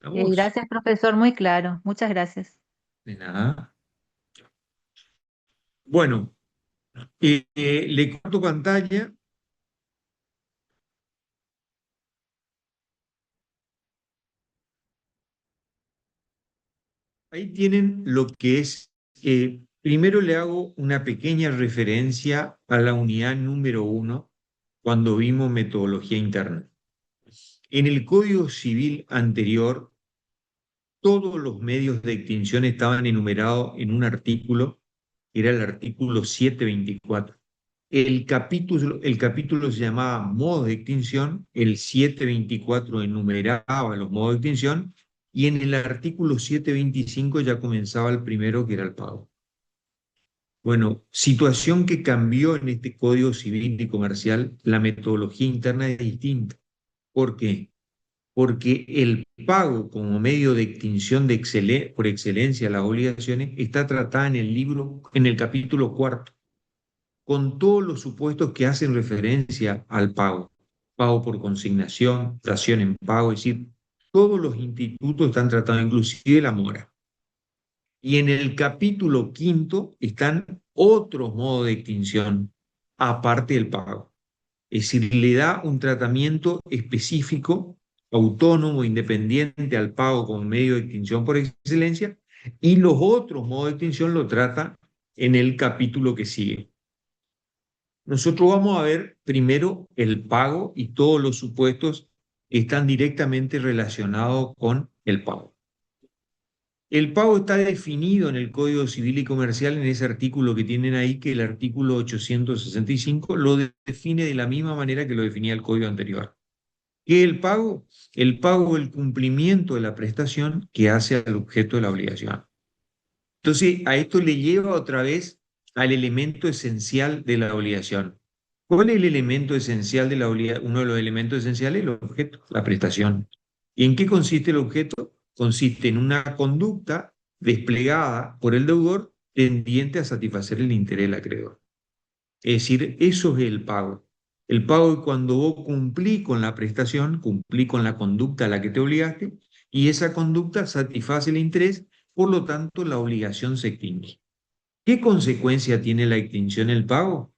A vos, Gracias, profesor, muy claro. Muchas gracias. de nada. Bueno, le corto pantalla. Ahí tienen lo que es, primero le hago una pequeña referencia a la unidad número 1 cuando vimos metodología interna. En el Código Civil anterior, todos los medios de extinción estaban enumerados en un artículo, que era el artículo 724. El capítulo se llamaba modos de extinción, el 724 enumeraba los modos de extinción, y en el artículo 725 ya comenzaba el primero, que era el pago. Bueno, situación que cambió en este Código Civil y Comercial, la metodología interna es distinta. ¿Por qué? Porque el pago como medio de extinción por excelencia de las obligaciones está tratada en el libro, en el capítulo cuarto, con todos los supuestos que hacen referencia al pago. Pago por consignación, dación en pago, es decir, todos los institutos están tratados, inclusive la mora. Y en el capítulo quinto están otros modos de extinción, aparte del pago. Es decir, le da un tratamiento específico, autónomo, independiente al pago como medio de extinción por excelencia, y los otros modos de extinción lo trata en el capítulo que sigue. Nosotros vamos a ver primero el pago y todos los supuestos que están directamente relacionados con el pago. El pago está definido en el Código Civil y Comercial, en ese artículo que tienen ahí, que el artículo 865 lo define de la misma manera que lo definía el Código anterior. ¿Qué es el pago? El pago es el cumplimiento de la prestación que hace al objeto de la obligación. Entonces, a esto le lleva otra vez al elemento esencial de la obligación. ¿Cuál es el elemento esencial de la obligación? Uno de los elementos esenciales es el objeto, la prestación. ¿Y en qué consiste el objeto? Consiste en una conducta desplegada por el deudor tendiente a satisfacer el interés del acreedor. Es decir, eso es el pago. El pago es cuando vos cumplís con la prestación, cumplís con la conducta a la que te obligaste, y esa conducta satisface el interés, por lo tanto la obligación se extingue. ¿Qué consecuencia tiene la extinción del pago?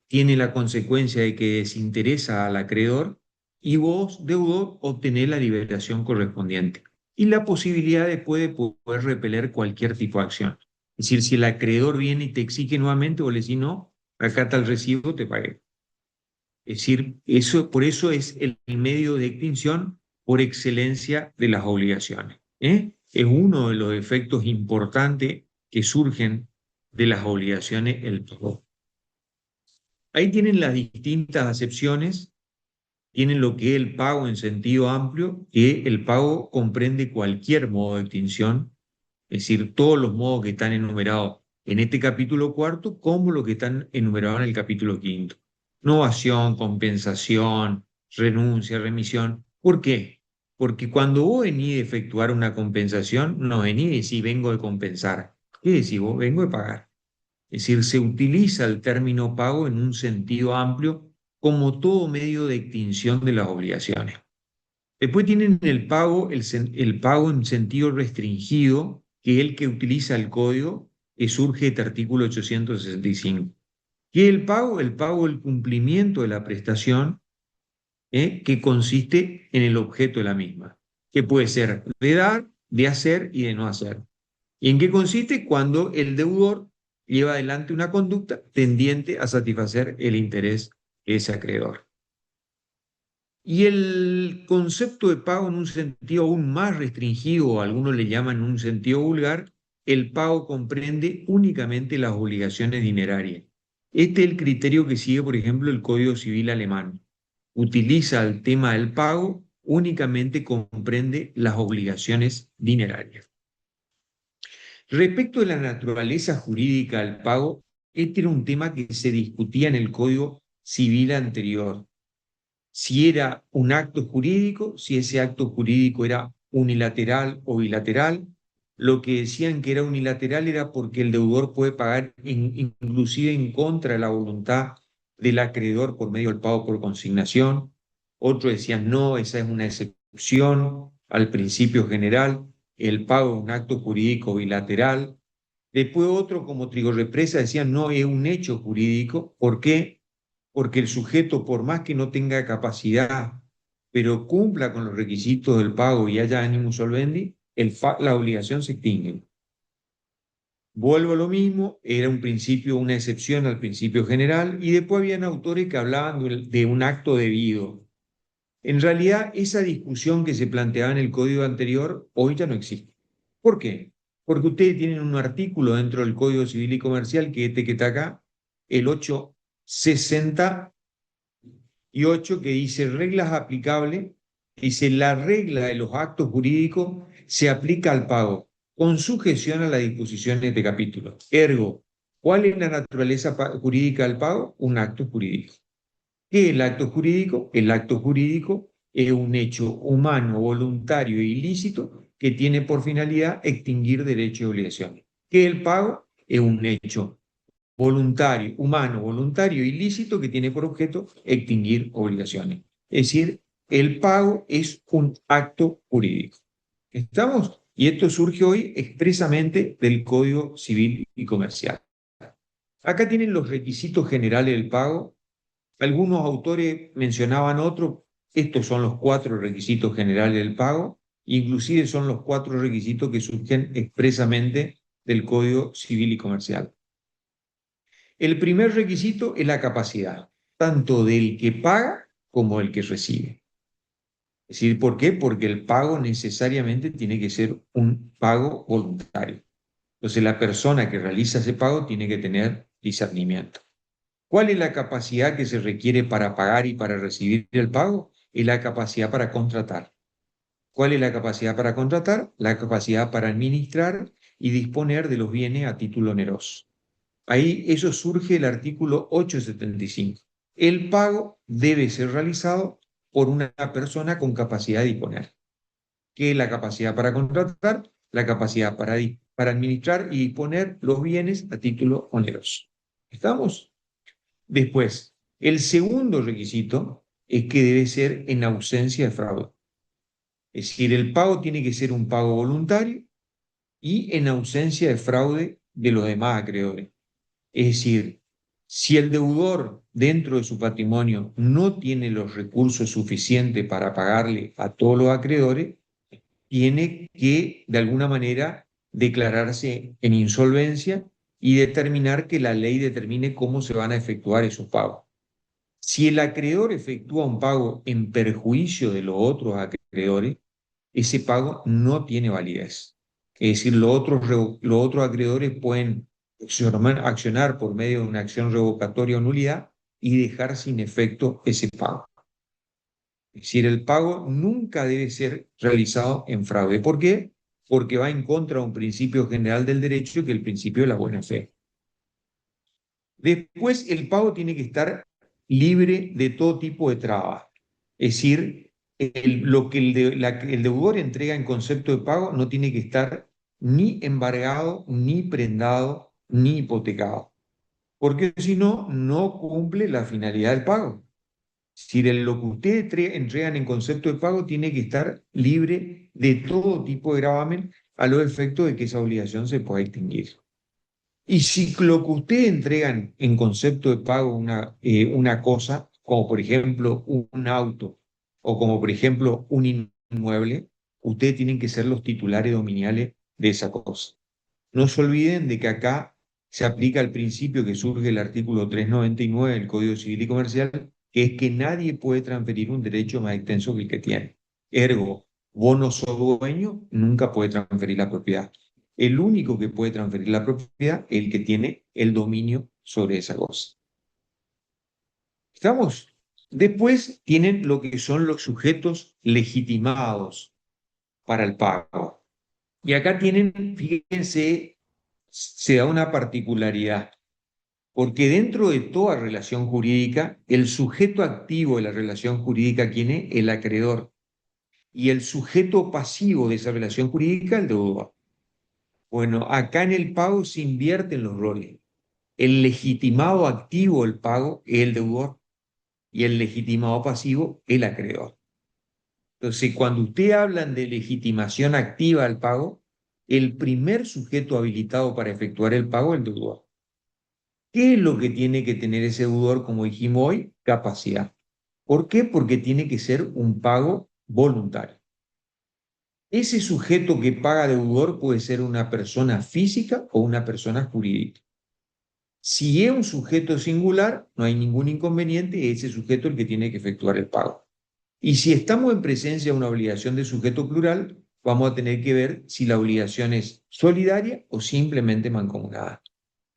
Tiene la consecuencia de que desinteresa al acreedor y vos, deudor, obtenés la liberación correspondiente y la posibilidad después de poder repeler cualquier tipo de acción. Es decir, si el acreedor viene y te exige nuevamente, vos le decís no, acá está el recibo, te pagué. Es decir, por eso es el medio de extinción por excelencia de las obligaciones. Es uno de los efectos importantes que surgen de las obligaciones el pago. Ahí tienen las distintas acepciones, tienen lo que es el pago en sentido amplio, que el pago comprende cualquier modo de extinción, es decir, todos los modos que están enumerados en este capítulo cuarto, como los que están enumerados en el capítulo quinto. Novación, compensación, renuncia, remisión. ¿Por qué? Porque cuando vos venís de efectuar una compensación, no venís y decís vengo de compensar. ¿Qué decís vos? Vengo de pagar. Es decir, se utiliza el término pago en un sentido amplio como todo medio de extinción de las obligaciones. Después tienen el pago en sentido restringido, que es el que utiliza el código que surge de este artículo 865. ¿Qué es el pago? El pago es el cumplimiento de la prestación, que consiste en el objeto de la misma, que puede ser de dar, de hacer y de no hacer. ¿Y en qué consiste? Cuando el deudor lleva adelante una conducta tendiente a satisfacer el interés de ese acreedor. Y el concepto de pago en un sentido aún más restringido, algunos le llaman en un sentido vulgar, el pago comprende únicamente las obligaciones dinerarias. Este es el criterio que sigue, por ejemplo, el Código Civil alemán. Utiliza el tema del pago, únicamente comprende las obligaciones dinerarias. Respecto de la naturaleza jurídica del pago, este era un tema que se discutía en el Código Civil anterior. Si era un acto jurídico, si ese acto jurídico era unilateral o bilateral. Lo que decían que era unilateral era porque el deudor puede pagar inclusive en contra de la voluntad del acreedor por medio del pago por consignación. Otros decían no, esa es una excepción. al principio general, el pago es un acto jurídico bilateral. Después otro, como Trigorrepresa, decían no es un hecho jurídico. ¿Por qué? Porque el sujeto, por más que no tenga capacidad, pero cumpla con los requisitos del pago y haya animus solvendi, la obligación se extingue. Vuelvo a lo mismo, era un principio, una excepción al principio general, y después habían autores que hablaban de un acto debido. En realidad, esa discusión que se planteaba en el código anterior hoy ya no existe. ¿Por qué? Porque ustedes tienen un artículo dentro del Código Civil y Comercial, que este que está acá, el 868, que dice reglas aplicables, dice la regla de los actos jurídicos se aplica al pago, con sujeción a las disposiciones de este capítulo. Ergo, ¿cuál es la naturaleza jurídica del pago? Un acto jurídico. ¿Qué es el acto jurídico? El acto jurídico es un hecho humano, voluntario e ilícito que tiene por finalidad extinguir derechos y obligaciones. ¿Qué es el pago? Es un hecho voluntario, humano, voluntario, ilícito, que tiene por objeto extinguir obligaciones. Es decir, el pago es un acto jurídico. ¿Estamos? Y esto surge hoy expresamente del Código Civil y Comercial. Acá tienen los requisitos generales del pago. Algunos autores mencionaban otros. Estos son los 4 requisitos generales del pago. Inclusive son los 4 requisitos que surgen expresamente del Código Civil y Comercial. El primer requisito es la capacidad, tanto del que paga como del que recibe. Es decir, ¿por qué? Porque el pago necesariamente tiene que ser un pago voluntario. Entonces, la persona que realiza ese pago tiene que tener discernimiento. ¿Cuál es la capacidad que se requiere para pagar y para recibir el pago? Es la capacidad para contratar. ¿Cuál es la capacidad para contratar? La capacidad para administrar y disponer de los bienes a título oneroso. Ahí eso surge el artículo 875. El pago debe ser realizado por una persona con capacidad de disponer. ¿Qué es la capacidad para contratar? La capacidad para administrar y disponer los bienes a título oneroso. ¿Estamos? Después, el segundo requisito es que debe ser en ausencia de fraude. Es decir, el pago tiene que ser un pago voluntario y en ausencia de fraude de los demás acreedores. Es decir, si el deudor dentro de su patrimonio no tiene los recursos suficientes para pagarle a todos los acreedores, tiene que, de alguna manera, declararse en insolvencia y determinar que la ley determine cómo se van a efectuar esos pagos. Si el acreedor efectúa un pago en perjuicio de los otros acreedores, ese pago no tiene validez. Es decir, los otros acreedores pueden accionar por medio de una acción revocatoria o nulidad y dejar sin efecto ese pago. Es decir, el pago nunca debe ser realizado en fraude. ¿Por qué? Porque va en contra de un principio general del derecho, que es el principio de la buena fe. Después, el pago tiene que estar libre de todo tipo de trabas. Es decir, lo que el deudor entrega en concepto de pago no tiene que estar ni embargado, ni prendado, ni hipotecado. Porque si no, no cumple la finalidad del pago. Si lo que ustedes entregan en concepto de pago tiene que estar libre de todo tipo de gravamen a los efectos de que esa obligación se pueda extinguir. Y si lo que ustedes entregan en concepto de pago una cosa, como por ejemplo un auto o como por ejemplo un inmueble, ustedes tienen que ser los titulares dominiales de esa cosa. No se olviden de que acá se aplica el principio que surge del artículo 399 del Código Civil y Comercial, que es que nadie puede transferir un derecho más extenso que el que tiene. Ergo, vos no sos dueño, nunca puede transferir la propiedad. El único que puede transferir la propiedad es el que tiene el dominio sobre esa cosa. ¿Estamos? Después tienen lo que son los sujetos legitimados para el pago. Y acá tienen, fíjense, se da una particularidad, porque dentro de toda relación jurídica, el sujeto activo de la relación jurídica, ¿quién es? El acreedor. Y el sujeto pasivo de esa relación jurídica, el deudor. Bueno, acá en el pago se invierten los roles. El legitimado activo del pago es el deudor y el legitimado pasivo el acreedor. Entonces, cuando usted hablan de legitimación activa al pago, el primer sujeto habilitado para efectuar el pago es el deudor. ¿Qué es lo que tiene que tener ese deudor, como dijimos hoy? Capacidad. ¿Por qué? Porque tiene que ser un pago voluntario. Ese sujeto que paga deudor puede ser una persona física o una persona jurídica. Si es un sujeto singular, no hay ningún inconveniente, es ese sujeto el que tiene que efectuar el pago. Y si estamos en presencia de una obligación de sujeto plural, vamos a tener que ver si la obligación es solidaria o simplemente mancomunada.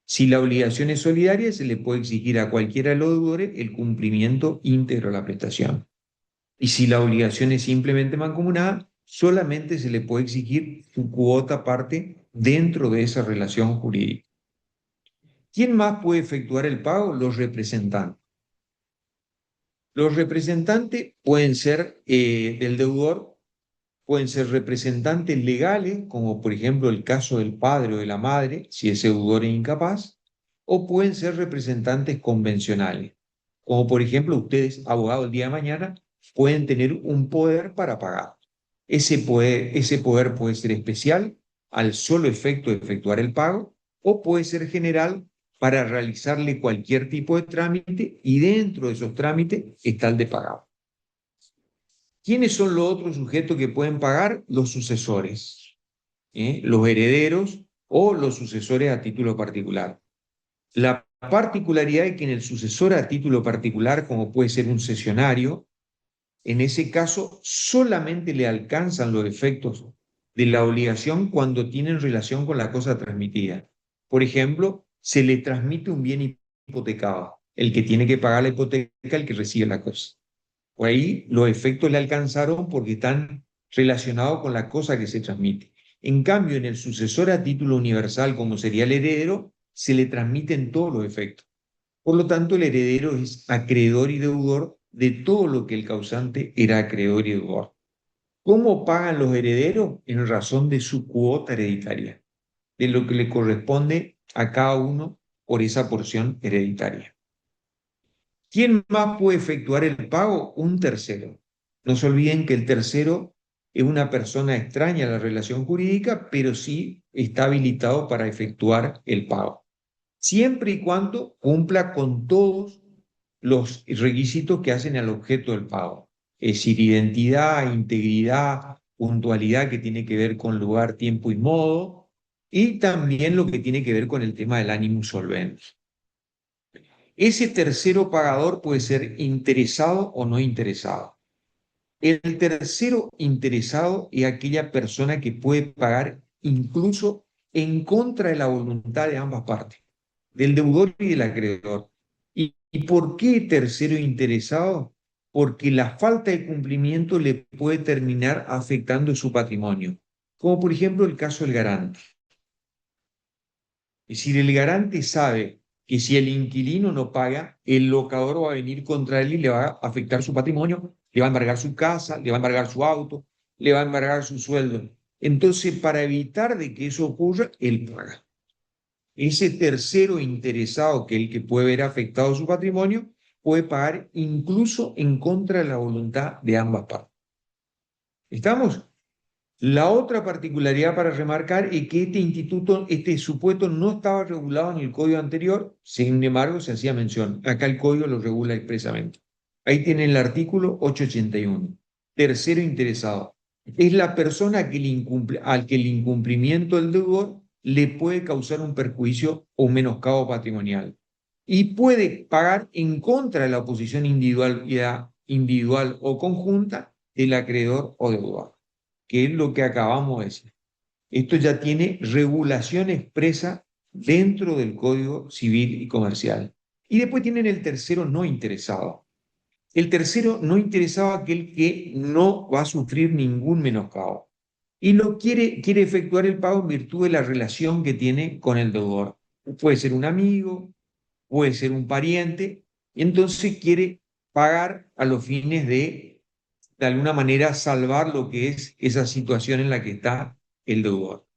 Si la obligación es solidaria, se le puede exigir a cualquiera de los deudores el cumplimiento íntegro de la prestación. Y si la obligación es simplemente mancomunada, solamente se le puede exigir su cuota parte dentro de esa relación jurídica. ¿Quién más puede efectuar el pago? Los representantes. Los representantes pueden ser del deudor, pueden ser representantes legales, como por ejemplo el caso del padre o de la madre, si ese deudor es incapaz, o pueden ser representantes convencionales, como por ejemplo ustedes, abogados, el día de mañana, pueden tener un poder para pagar. Ese poder puede ser especial al solo efecto de efectuar el pago, o puede ser general para realizarle cualquier tipo de trámite, y dentro de esos trámites está el de pagar. ¿Quiénes son los otros sujetos que pueden pagar? Los sucesores, los herederos o los sucesores a título particular. La particularidad es que en el sucesor a título particular, como puede ser un cesionario, en ese caso solamente le alcanzan los efectos de la obligación cuando tienen relación con la cosa transmitida. Por ejemplo, se le transmite un bien hipotecado, el que tiene que pagar la hipoteca, el que recibe la cosa. Por ahí los efectos le alcanzaron porque están relacionados con la cosa que se transmite. En cambio, en el sucesor a título universal, como sería el heredero, se le transmiten todos los efectos. Por lo tanto, el heredero es acreedor y deudor de todo lo que el causante era acreedor y deudor. ¿Cómo pagan los herederos? En razón de su cuota hereditaria, de lo que le corresponde a cada uno por esa porción hereditaria. ¿Quién más puede efectuar el pago? Un tercero. No se olviden que el tercero es una persona extraña a la relación jurídica, pero sí está habilitado para efectuar el pago, siempre y cuando cumpla con todos los requisitos que hacen al objeto del pago. Es decir, identidad, integridad, puntualidad, que tiene que ver con lugar, tiempo y modo, y también lo que tiene que ver con el tema del animus solvens. Ese tercero pagador puede ser interesado o no interesado. El tercero interesado es aquella persona que puede pagar incluso en contra de la voluntad de ambas partes, del deudor y del acreedor. ¿Y por qué tercero interesado? Porque la falta de cumplimiento le puede terminar afectando su patrimonio, como por ejemplo el caso del garante. Es decir, el garante sabe que si el inquilino no paga, el locador va a venir contra él y le va a afectar su patrimonio, le va a embargar su casa, le va a embargar su auto, le va a embargar su sueldo. Entonces, para evitar de que eso ocurra, él paga. Ese tercero interesado, que es el que puede ver afectado su patrimonio, puede pagar incluso en contra de la voluntad de ambas partes. ¿Estamos? La otra particularidad para remarcar es que este supuesto no estaba regulado en el código anterior, sin embargo se hacía mención. Acá el código lo regula expresamente. Ahí tienen el artículo 881. Tercero interesado. Es la persona que al que el incumplimiento del deudor le puede causar un perjuicio o un menoscabo patrimonial. Y puede pagar en contra de la oposición individual o conjunta del acreedor o deudor, que es lo que acabamos de decir. Esto ya tiene regulación expresa dentro del Código Civil y Comercial. Y después tienen el tercero no interesado. El tercero no interesado es aquel que no va a sufrir ningún menoscabo y quiere efectuar el pago en virtud de la relación que tiene con el deudor. Puede ser un amigo, puede ser un pariente, y entonces quiere pagar a los fines de alguna manera, salvar lo que es esa situación en la que está el deudor.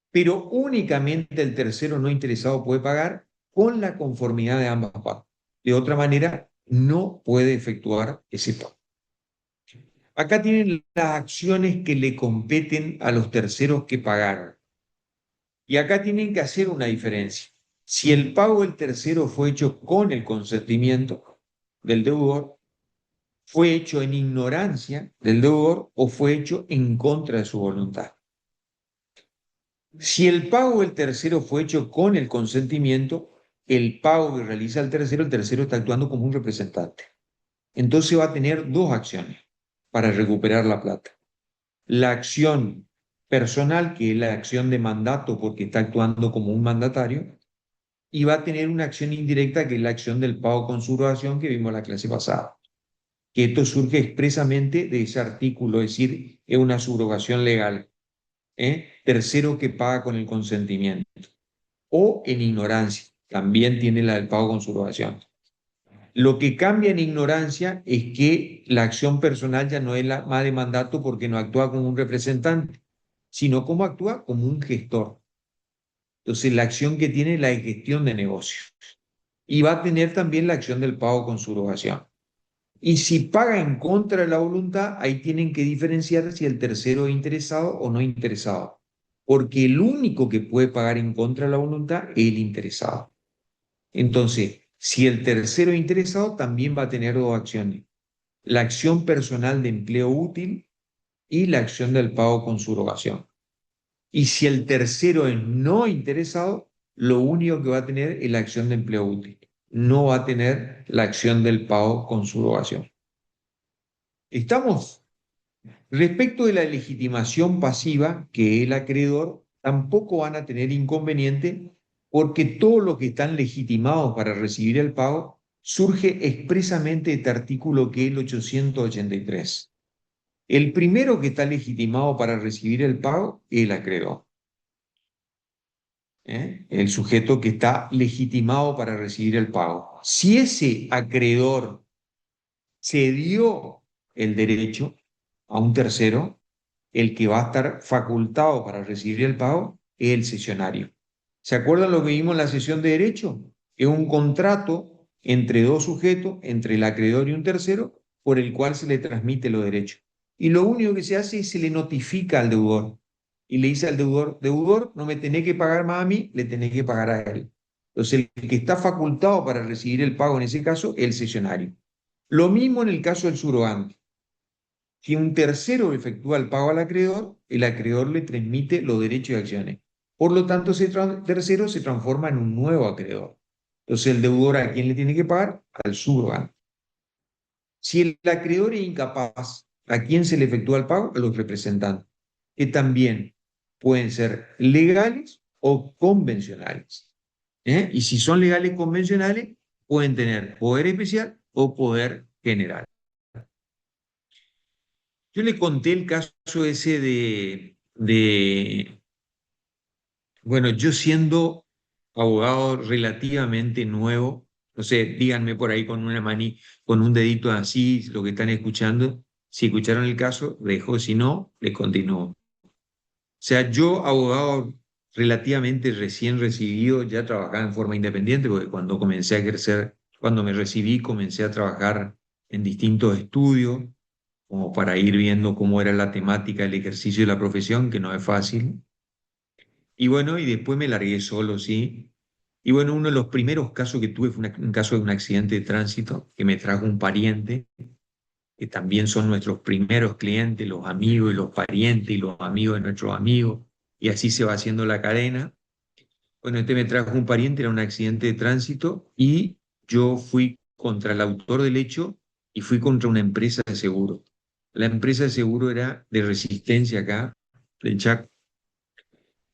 Pero únicamente el tercero no interesado puede pagar con la conformidad de ambas partes. De otra manera, no puede efectuar ese pago. Acá tienen las acciones que le competen a los terceros que pagaron. Y acá tienen que hacer una diferencia. Si el pago del tercero fue hecho con el consentimiento del deudor, fue hecho en ignorancia del deudor o fue hecho en contra de su voluntad. Si el pago del tercero fue hecho con el consentimiento, el pago que realiza el tercero está actuando como un representante. Entonces va a tener dos acciones para recuperar la plata. La acción personal, que es la acción de mandato porque está actuando como un mandatario, y va a tener una acción indirecta que es la acción del pago con subrogación que vimos en la clase pasada. Que esto surge expresamente de ese artículo, es decir, es una subrogación legal. Tercero que paga con el consentimiento. O en ignorancia, también tiene la del pago con subrogación. Lo que cambia en ignorancia es que la acción personal ya no es la más de mandato porque no actúa como un representante, sino como actúa como un gestor. Entonces, la acción que tiene es la de gestión de negocios. Y va a tener también la acción del pago con subrogación. Y si paga en contra de la voluntad, ahí tienen que diferenciar si el tercero es interesado o no interesado. Porque el único que puede pagar en contra de la voluntad es el interesado. Entonces, si el tercero es interesado, también va a tener dos acciones. La acción personal de empleo útil y la acción del pago con subrogación. Y si el tercero es no interesado, lo único que va a tener es la acción de empleo útil. No va a tener la acción del pago con subrogación. ¿Estamos? Respecto de la legitimación pasiva, que es el acreedor, tampoco van a tener inconveniente porque todos los que están legitimados para recibir el pago surge expresamente de este artículo que es el 883. El primero que está legitimado para recibir el pago es el acreedor. El sujeto que está legitimado para recibir el pago. Si ese acreedor cedió el derecho a un tercero, el que va a estar facultado para recibir el pago es el cesionario. ¿Se acuerdan lo que vimos en la cesión de derecho? Es un contrato entre dos sujetos, entre el acreedor y un tercero, por el cual se le transmite los derechos. Y lo único que se hace es se le notifica al deudor. Y le dice al deudor, deudor, no me tenés que pagar más a mí, le tenés que pagar a él. Entonces, el que está facultado para recibir el pago en ese caso es el cesionario. Lo mismo en el caso del subrogante. Si un tercero efectúa el pago al acreedor, el acreedor le transmite los derechos y acciones. Por lo tanto, ese tercero se transforma en un nuevo acreedor. Entonces, el deudor a quién le tiene que pagar? Al subrogante. Si el acreedor es incapaz, ¿a quién se le efectúa el pago? A los representantes, que también pueden ser legales o convencionales. Y si son legales convencionales, pueden tener poder especial o poder general. Yo le conté el caso ese bueno, yo siendo abogado relativamente nuevo, no sé, díganme por ahí con una mani, con un dedito así, lo que están escuchando, si escucharon el caso, dejo, si no, le continúo. O sea, yo, abogado relativamente recién recibido, ya trabajaba en forma independiente, porque cuando comencé a ejercer, cuando me recibí, comencé a trabajar en distintos estudios como para ir viendo cómo era la temática del ejercicio de la profesión, que no es fácil. Y bueno, y después me largué solo, sí. Y bueno, uno de los primeros casos que tuve fue un caso de un accidente de tránsito que me trajo un pariente, que también son nuestros primeros clientes, los amigos y los parientes y los amigos de nuestros amigos, y así se va haciendo la cadena. Bueno, este me trajo un pariente, era un accidente de tránsito, y yo fui contra el autor del hecho y fui contra una empresa de seguro. La empresa de seguro era de Resistencia acá, del Chaco,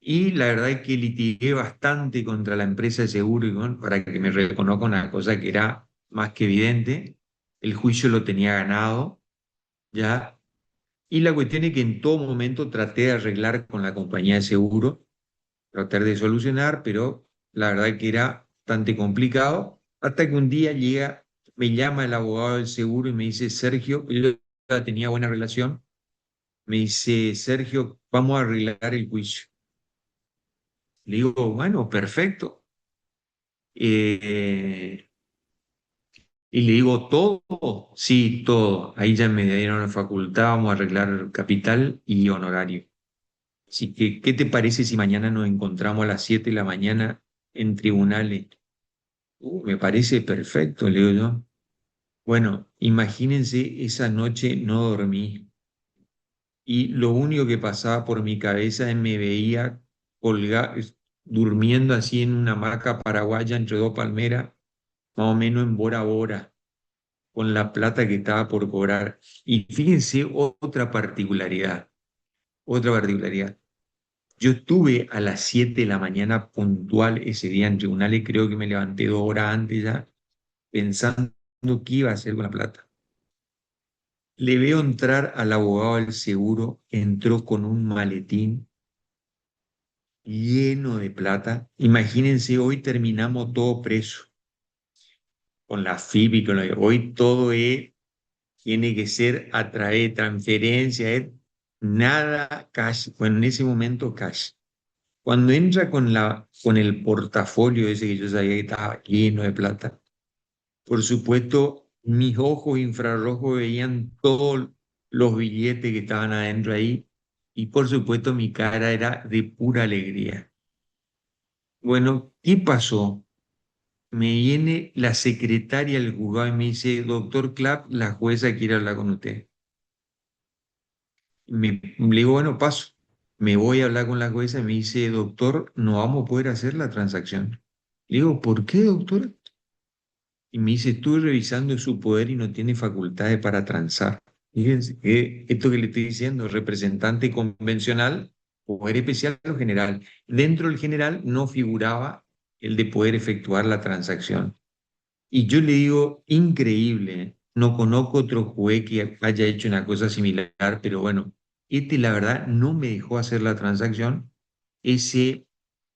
y la verdad es que litigué bastante contra la empresa de seguro y bueno, para que me reconozca una cosa que era más que evidente. El juicio lo tenía ganado, ¿ya? Y la cuestión es que en todo momento traté de arreglar con la compañía de seguro, tratar de solucionar, pero la verdad que era bastante complicado, hasta que un día me llama el abogado del seguro y me dice, Sergio, yo ya tenía buena relación, me dice, Sergio, vamos a arreglar el juicio. Le digo, bueno, perfecto. Eh, Y le digo, ¿todo? Sí, todo. Ahí ya me dieron la facultad, vamos a arreglar capital y honorario. Así que, ¿qué te parece si mañana nos encontramos a las 7 de la mañana en tribunales? Me parece perfecto, le digo yo. Bueno, imagínense, esa noche no dormí y lo único que pasaba por mi cabeza es me veía colgado, durmiendo así en una hamaca paraguaya entre dos palmeras, más o menos en Bora Bora, con la plata que estaba por cobrar. Y fíjense otra particularidad. Yo estuve a las 7 de la mañana puntual ese día en tribunales, creo que me levanté 2 horas antes ya, pensando qué iba a hacer con la plata. Le veo entrar al abogado del seguro, entró con un maletín lleno de plata. Imagínense, hoy terminamos todo preso, con la FIP y con hoy todo tiene que ser a través de transferencia, nada cash. Bueno, en ese momento cash. Cuando entra con el portafolio ese que yo sabía que estaba lleno de plata, por supuesto, mis ojos infrarrojos veían todos los billetes que estaban adentro ahí y por supuesto mi cara era de pura alegría. Bueno, ¿qué pasó? Me viene la secretaria del juzgado y me dice, doctor Clapp, la jueza quiere hablar con usted. Le digo, bueno, paso. Me voy a hablar con la jueza y me dice, doctor, no vamos a poder hacer la transacción. Le digo, ¿por qué, doctor? Y me dice, estuve revisando su poder y no tiene facultades para transar. Fíjense, esto que le estoy diciendo, representante convencional, poder especial o general. Dentro del general no figuraba el de poder efectuar la transacción. Y yo le digo, increíble, ¿eh? No conozco otro juez que haya hecho una cosa similar, pero bueno, este la verdad no me dejó hacer la transacción. Ese,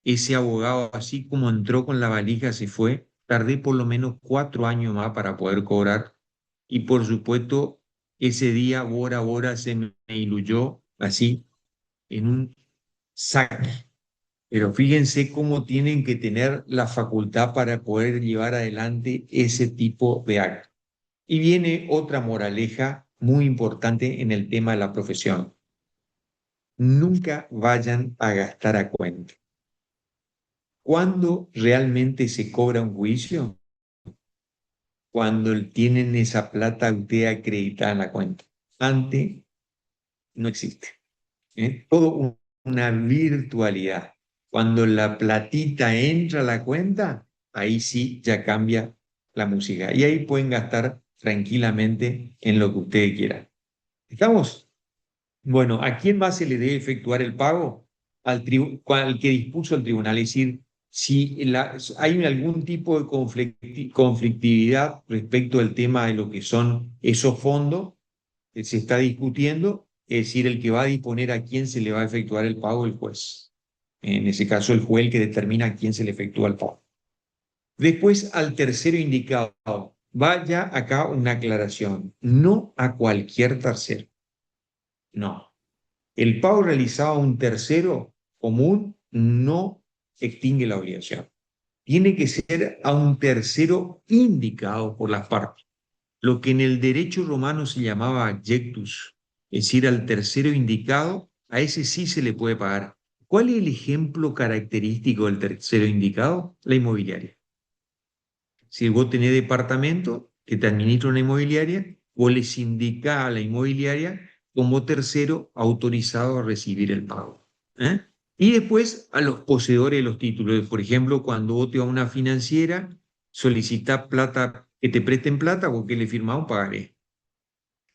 ese abogado, así como entró con la valija, se fue. Tardé por lo menos 4 años más para poder cobrar. Y por supuesto, ese día Bora Bora se me diluyó así en un saque. Pero fíjense cómo tienen que tener la facultad para poder llevar adelante ese tipo de actos. Y viene otra moraleja muy importante en el tema de la profesión. Nunca vayan a gastar a cuenta. ¿Cuándo realmente se cobra un juicio? Cuando tienen esa plata usted acreditada en la cuenta. Antes no existe. Todo una virtualidad. Cuando la platita entra a la cuenta, ahí sí ya cambia la música. Y ahí pueden gastar tranquilamente en lo que ustedes quieran. ¿Estamos? Bueno, ¿a quién más se le debe efectuar el pago? Al que dispuso el tribunal. Es decir, si hay algún tipo de conflictividad respecto al tema de lo que son esos fondos, se está discutiendo, es decir, el que va a disponer a quién se le va a efectuar el pago, el juez. En ese caso, el juez el que determina a quién se le efectúa el pago. Después, al tercero indicado, vaya acá una aclaración, no a cualquier tercero, no. El pago realizado a un tercero común no extingue la obligación. Tiene que ser a un tercero indicado por las partes, lo que en el derecho romano se llamaba adjectus, es decir, al tercero indicado, a ese sí se le puede pagar. ¿Cuál es el ejemplo característico del tercero indicado? La inmobiliaria. Si vos tenés departamento que te administra una inmobiliaria, vos les indicás a la inmobiliaria como tercero autorizado a recibir el pago. ¿Eh? Y después a los poseedores de los títulos. Por ejemplo, cuando vos te vas a una financiera, solicitás plata, que te presten plata o que le firmás un pagaré.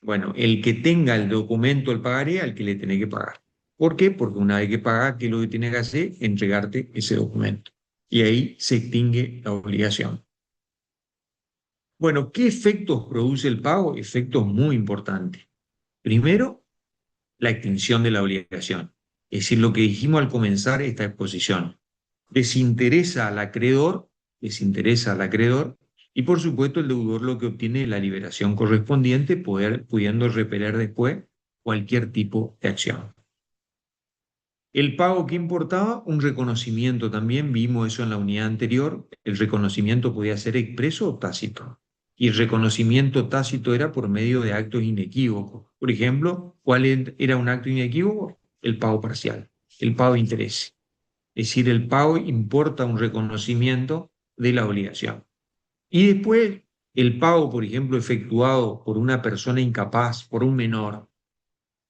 Bueno, el que tenga el documento del pagaré, al que le tiene que pagar. ¿Por qué? Porque una vez que pagas, ¿qué es lo que tiene que hacer? Entregarte ese documento. Y ahí se extingue la obligación. Bueno, ¿qué efectos produce el pago? Efectos muy importantes. Primero, la extinción de la obligación. Es decir, lo que dijimos al comenzar esta exposición. Desinteresa al acreedor, y por supuesto el deudor lo que obtiene es la liberación correspondiente, pudiendo repeler después cualquier tipo de acción. El pago que importaba, un reconocimiento también, vimos eso en la unidad anterior, el reconocimiento podía ser expreso o tácito. Y el reconocimiento tácito era por medio de actos inequívocos. Por ejemplo, ¿cuál era un acto inequívoco? El pago parcial, el pago de interés. Es decir, el pago importa un reconocimiento de la obligación. Y después, el pago, por ejemplo, efectuado por una persona incapaz, por un menor,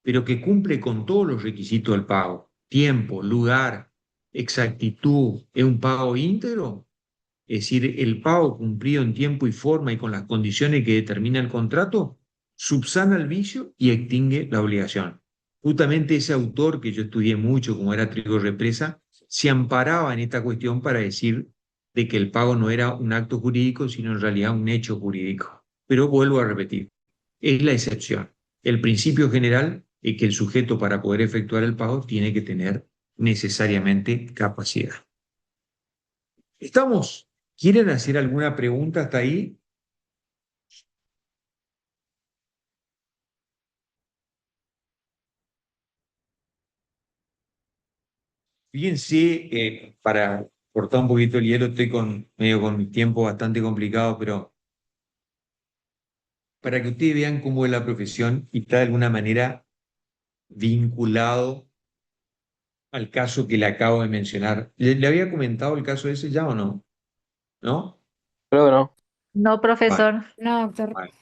pero que cumple con todos los requisitos del pago, tiempo, lugar, exactitud, es un pago íntegro, es decir, el pago cumplido en tiempo y forma y con las condiciones que determina el contrato, subsana el vicio y extingue la obligación. Justamente ese autor que yo estudié mucho, como era Trigo Represa, se amparaba en esta cuestión para decir de que el pago no era un acto jurídico, sino en realidad un hecho jurídico. Pero vuelvo a repetir, es la excepción. El principio general es que el sujeto para poder efectuar el pago tiene que tener necesariamente capacidad. ¿Estamos? ¿Quieren hacer alguna pregunta hasta ahí? Fíjense, para cortar un poquito el hielo, estoy medio con mi tiempo bastante complicado, pero para que ustedes vean cómo es la profesión y está de alguna manera vinculado al caso que le acabo de mencionar. ¿Le había comentado el caso ese ya o no? ¿No? Creo que no. No, Vale, profesor. No, doctor. vale.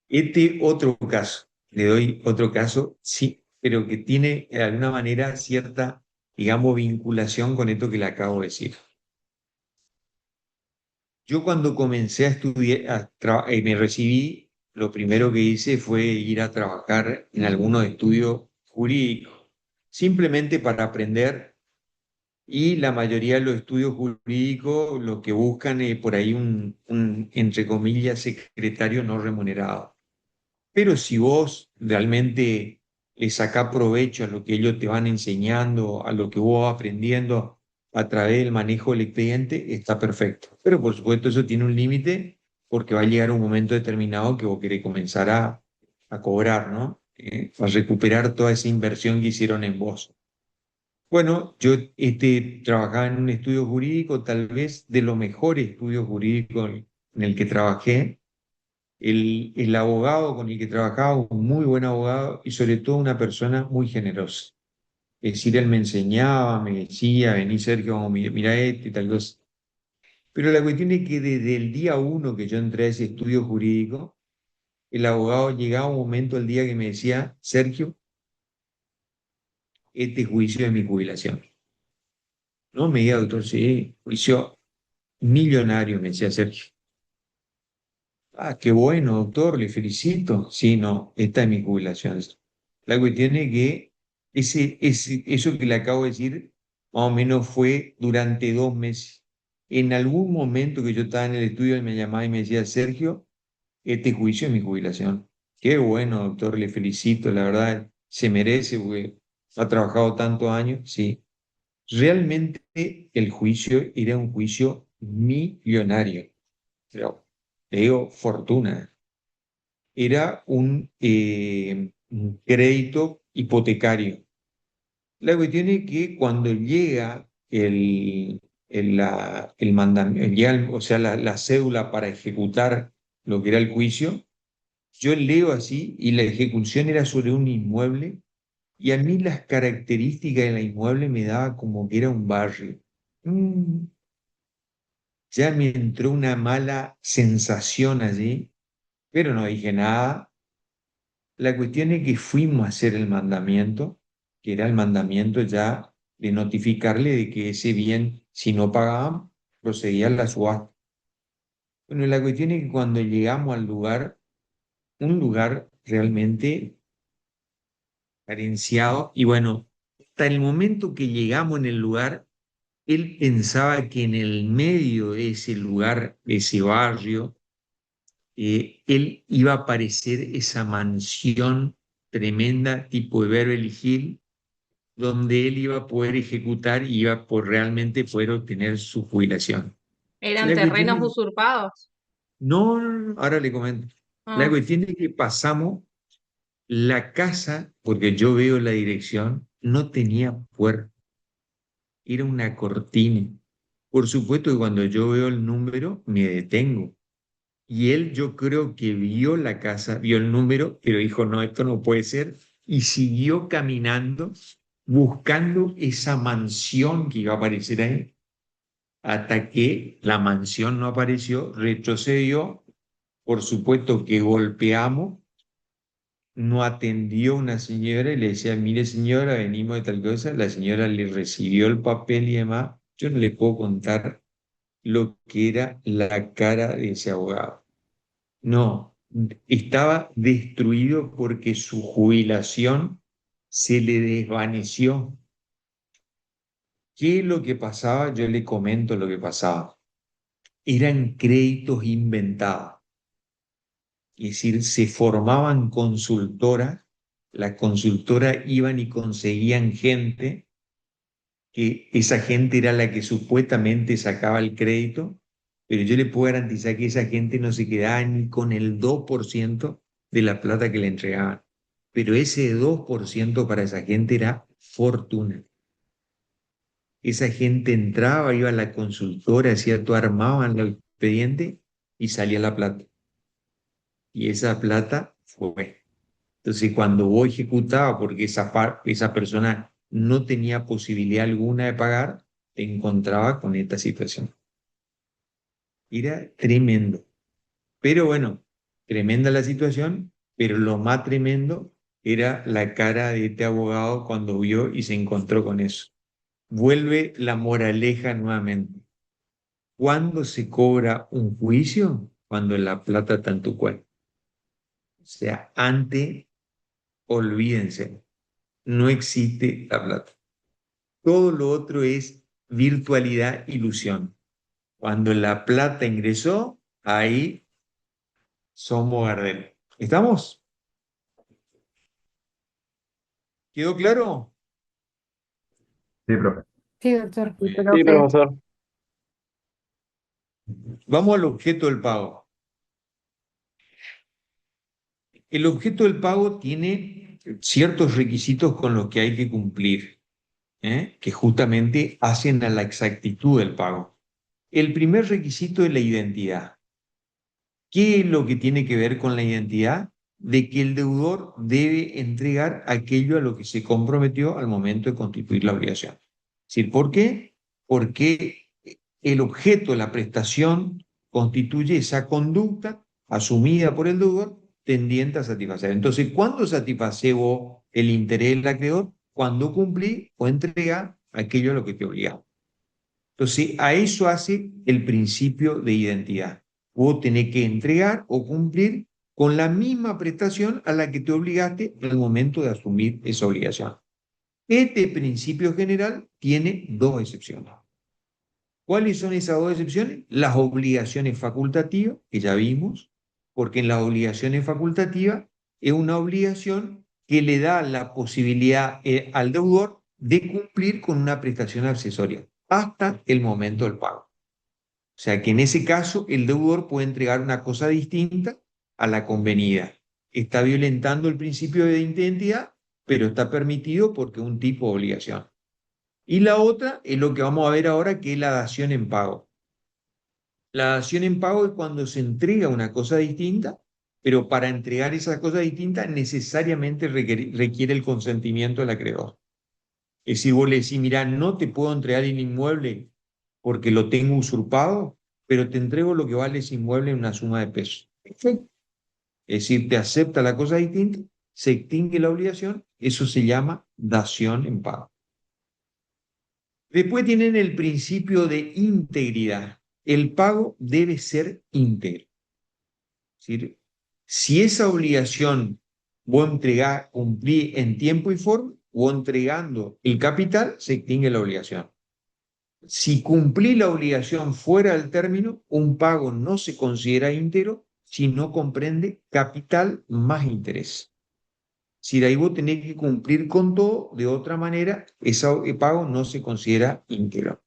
Este otro caso, le doy otro caso, sí, pero que tiene de alguna manera cierta, digamos, vinculación con esto que le acabo de decir. Yo cuando comencé a estudiar, me recibí, lo primero que hice fue ir a trabajar en algunos estudios jurídicos, simplemente para aprender, y la mayoría de los estudios jurídicos lo que buscan es por ahí entre comillas, secretario no remunerado. Pero si vos realmente le sacás provecho a lo que ellos te van enseñando, a lo que vos vas aprendiendo a través del manejo del expediente, está perfecto. Pero por supuesto eso tiene un límite porque va a llegar un momento determinado que vos querés comenzar a cobrar, ¿no? A recuperar toda esa inversión que hicieron en vos. Bueno, yo trabajaba en un estudio jurídico, tal vez de los mejores estudios jurídicos en el que trabajé. El abogado con el que trabajaba, un muy buen abogado y sobre todo una persona muy generosa. Es decir, él me enseñaba, me decía, vení Sergio, mira esto y tal cosa. Pero la cuestión es que desde el día uno que yo entré a ese estudio jurídico, el abogado llegaba un momento el día que me decía, Sergio, este juicio es mi jubilación. No me diga, doctor, sí, juicio millonario, me decía Sergio. Ah, qué bueno, doctor, le felicito. Sí, no, esta es mi jubilación. La cuestión es que eso que le acabo de decir, más o menos fue durante 2 meses. En algún momento que yo estaba en el estudio, él me llamaba y me decía, Sergio, este juicio es mi jubilación. Qué bueno, doctor, le felicito, la verdad, se merece, porque ha trabajado tantos años, sí. Realmente el juicio era un juicio millonario, pero le digo fortuna. Era un crédito hipotecario. La cuestión es que cuando llega el mandamiento, o sea, la cédula para ejecutar lo que era el juicio, yo leo así y la ejecución era sobre un inmueble y a mí las características de la inmueble me daba como que era un barrio. Mm, ya me entró una mala sensación allí, pero no dije nada. La cuestión es que fuimos a hacer el mandamiento, que era el mandamiento ya de notificarle de que ese bien, si no pagaban, procedía a la subasta. Bueno, la cuestión es que cuando llegamos al lugar, un lugar realmente carenciado, y bueno, hasta el momento que llegamos en el lugar, él pensaba que en el medio de ese lugar, de ese barrio, él iba a aparecer esa mansión tremenda tipo de Beverly Hills, donde él iba a poder ejecutar y iba a realmente poder obtener su jubilación. Eran La cuestión terrenos es, usurpados. no, no, no, ahora le comento. La Ah, cuestión es que pasamos la casa, porque yo veo la dirección, no tenía puerta, era una cortina. Por supuesto que cuando yo veo el número me detengo Y él, yo creo que vio la casa, vio el número, pero dijo, no, esto no puede ser, y siguió caminando buscando esa mansión que iba a aparecer ahí, hasta que la mansión no apareció, retrocedió, por supuesto que golpeamos, no atendió una señora y le decía, mire señora, venimos de tal cosa, la señora le recibió el papel y demás, yo no le puedo contar lo que era la cara de ese abogado. No, estaba destruido porque su jubilación se le desvaneció. ¿Qué es lo que pasaba? Yo le comento lo que pasaba. Eran créditos inventados. Es decir, se formaban consultoras, las consultoras iban y conseguían gente, que esa gente era la que supuestamente sacaba el crédito, pero yo le puedo garantizar que esa gente no se quedaba ni con el 2% de la plata que le entregaban. Pero ese 2% para esa gente era fortuna. Esa gente entraba, iba a la consultora, hacía todo, armaban el expediente y salía la plata. Y esa plata fue. Entonces, cuando vos ejecutaba, porque esa persona no tenía posibilidad alguna de pagar, te encontraba con esta situación. Era tremendo. Pero bueno, tremenda la situación, pero lo más tremendo era la cara de este abogado cuando vio y se encontró con eso. Vuelve la moraleja nuevamente. ¿Cuándo se cobra un juicio? Cuando la plata está en tu cuenta. O sea, antes, olvídense, no existe la plata. Todo lo otro es virtualidad, ilusión. Cuando la plata ingresó, ahí somos Gardel. ¿Estamos? ¿Quedó claro? Sí, profe. Sí, doctor. Sí, Bien. Sí, profe. profesor. Vamos al objeto del pago. El objeto del pago tiene ciertos requisitos con los que hay que cumplir, que justamente hacen a la exactitud del pago. El primer requisito es la identidad. ¿Qué es lo que tiene que ver con la identidad? De que el deudor debe entregar aquello a lo que se comprometió al momento de constituir la obligación. Es decir, ¿por qué? Porque el objeto de la prestación constituye esa conducta asumida por el deudor tendiente a satisfacer. Entonces, ¿cuándo satisface vos el interés del acreedor? Cuando cumplí o entrega aquello a lo que te obligaba. Entonces, a eso hace el principio de identidad. Vos tenés que entregar o cumplir con la misma prestación a la que te obligaste en el momento de asumir esa obligación. Este principio general tiene dos excepciones. ¿Cuáles son esas dos excepciones? Las obligaciones facultativas, que ya vimos, porque en las obligaciones facultativas es una obligación que le da la posibilidad al deudor de cumplir con una prestación accesoria hasta el momento del pago. O sea que en ese caso el deudor puede entregar una cosa distinta a la convenida. Está violentando el principio de identidad, pero está permitido porque es un tipo de obligación. Y la otra es lo que vamos a ver ahora, que es la dación en pago. La dación en pago es cuando se entrega una cosa distinta, pero para entregar esa cosa distinta necesariamente requiere el consentimiento del acreedor. Es decir, vos le decís, mira, no te puedo entregar el inmueble porque lo tengo usurpado, pero te entrego lo que vale ese inmueble en una suma de pesos. Perfecto. Es decir, te acepta la cosa distinta, se extingue la obligación, eso se llama dación en pago. Después tienen el principio de integridad. El pago debe ser íntegro. Es decir, si esa obligación vos entregás, cumplí en tiempo y forma, o entregando el capital, se extingue la obligación. Si cumplí la obligación fuera del término, un pago no se considera íntegro si no comprende capital más interés. Si de ahí vos tenés que cumplir con todo, de otra manera, ese pago no se considera íntegro.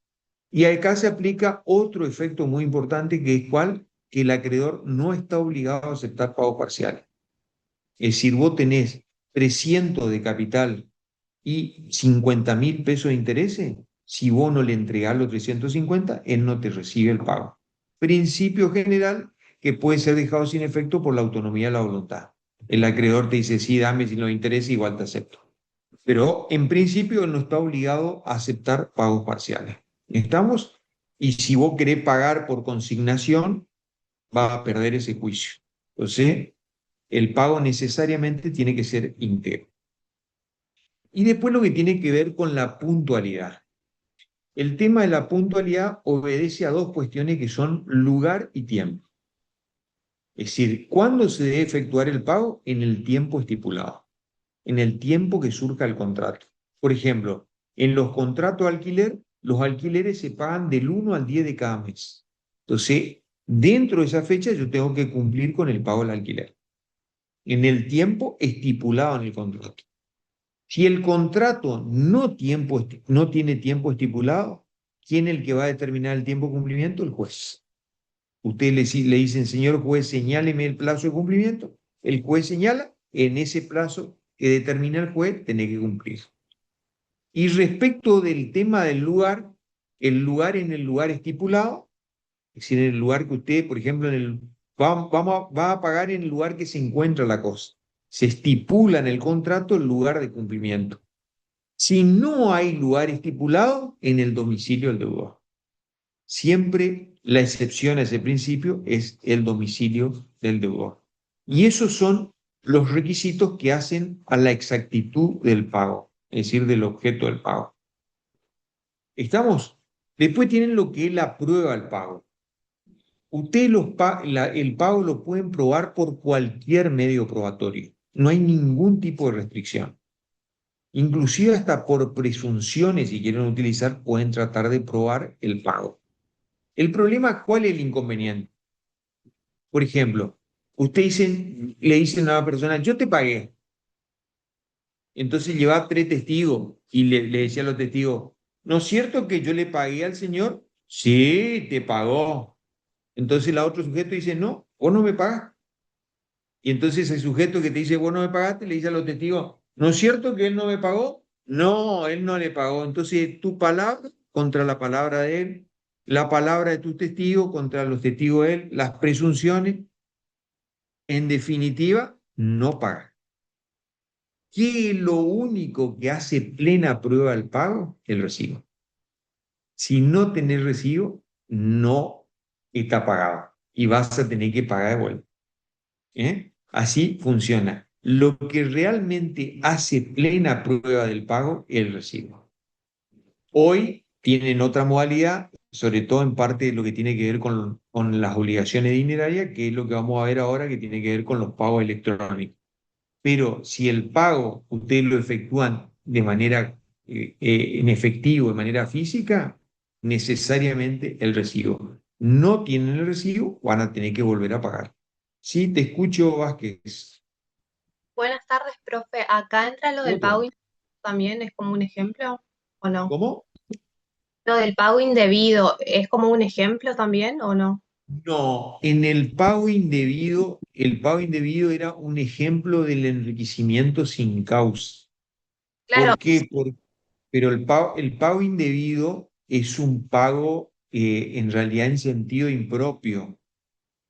Y acá se aplica otro efecto muy importante, que es cuál, que el acreedor no está obligado a aceptar pagos parciales. Es decir, vos tenés 300 de capital y 50.000 pesos de intereses, si vos no le entregás los 350, él no te recibe el pago. Principio general que puede ser dejado sin efecto por la autonomía de la voluntad. El acreedor te dice, sí, dame si no me interesa, igual te acepto. Pero en principio no está obligado a aceptar pagos parciales. ¿Estamos? Y si vos querés pagar por consignación, vas a perder ese juicio. Entonces, el pago necesariamente tiene que ser íntegro. Y después lo que tiene que ver con la puntualidad. El tema de la puntualidad obedece a dos cuestiones que son lugar y tiempo. Es decir, ¿cuándo se debe efectuar el pago? En el tiempo estipulado, en el tiempo que surja el contrato. Por ejemplo, en los contratos de alquiler, los alquileres se pagan del 1 al 10 de cada mes. Entonces, dentro de esa fecha yo tengo que cumplir con el pago del alquiler, en el tiempo estipulado en el contrato. Si el contrato no tiene tiempo estipulado, ¿quién es el que va a determinar el tiempo de cumplimiento? El juez. Usted le dicen, señor juez, señáleme el plazo de cumplimiento. El juez señala, en ese plazo que determina el juez, tiene que cumplir. Y respecto del tema del lugar, el lugar en el lugar estipulado, es decir, en el lugar que usted, por ejemplo, va a pagar en el lugar que se encuentra la cosa. Se estipula en el contrato el lugar de cumplimiento. Si no hay lugar estipulado, en el domicilio del deudor. Siempre la excepción a ese principio es el domicilio del deudor. Y esos son los requisitos que hacen a la exactitud del pago, es decir, del objeto del pago. ¿Estamos? Después tienen lo que es la prueba del pago. Ustedes el pago lo pueden probar por cualquier medio probatorio. No hay ningún tipo de restricción. Inclusive hasta por presunciones, si quieren utilizar, pueden tratar de probar el pago. El problema, ¿cuál es el inconveniente? Por ejemplo, le dicen a una persona, yo te pagué. Entonces lleva 3 testigos y le decía a los testigos, ¿no es cierto que yo le pagué al señor? Sí, te pagó. Entonces el otro sujeto dice, no, vos no me pagás. Y entonces el sujeto que te dice, vos no me pagaste, le dice a los testigos, ¿no es cierto que él no me pagó? No, él no le pagó. Entonces tu palabra contra la palabra de él, la palabra de tus testigos contra los testigos de él, las presunciones, en definitiva, no pagan. ¿Qué es lo único que hace plena prueba del pago? El recibo. Si no tenés recibo, no está pagado y vas a tener que pagar de vuelta. Así funciona. Lo que realmente hace plena prueba del pago es el recibo. Hoy tienen otra modalidad, sobre todo en parte de lo que tiene que ver con las obligaciones dinerarias, que es lo que vamos a ver ahora, que tiene que ver con los pagos electrónicos. Pero si el pago ustedes lo efectúan de manera en efectivo, de manera física, necesariamente el recibo. No tienen el recibo, van a tener que volver a pagar. Sí, te escucho, Vázquez. Buenas tardes, profe. Acá entra lo del pago indebido también, ¿es como un ejemplo o no? ¿Cómo? Lo del pago indebido, ¿es como un ejemplo también o no? No, en el pago indebido era un ejemplo del enriquecimiento sin causa. Claro, ¿Por qué? Pero el pago indebido es un pago en realidad en sentido impropio,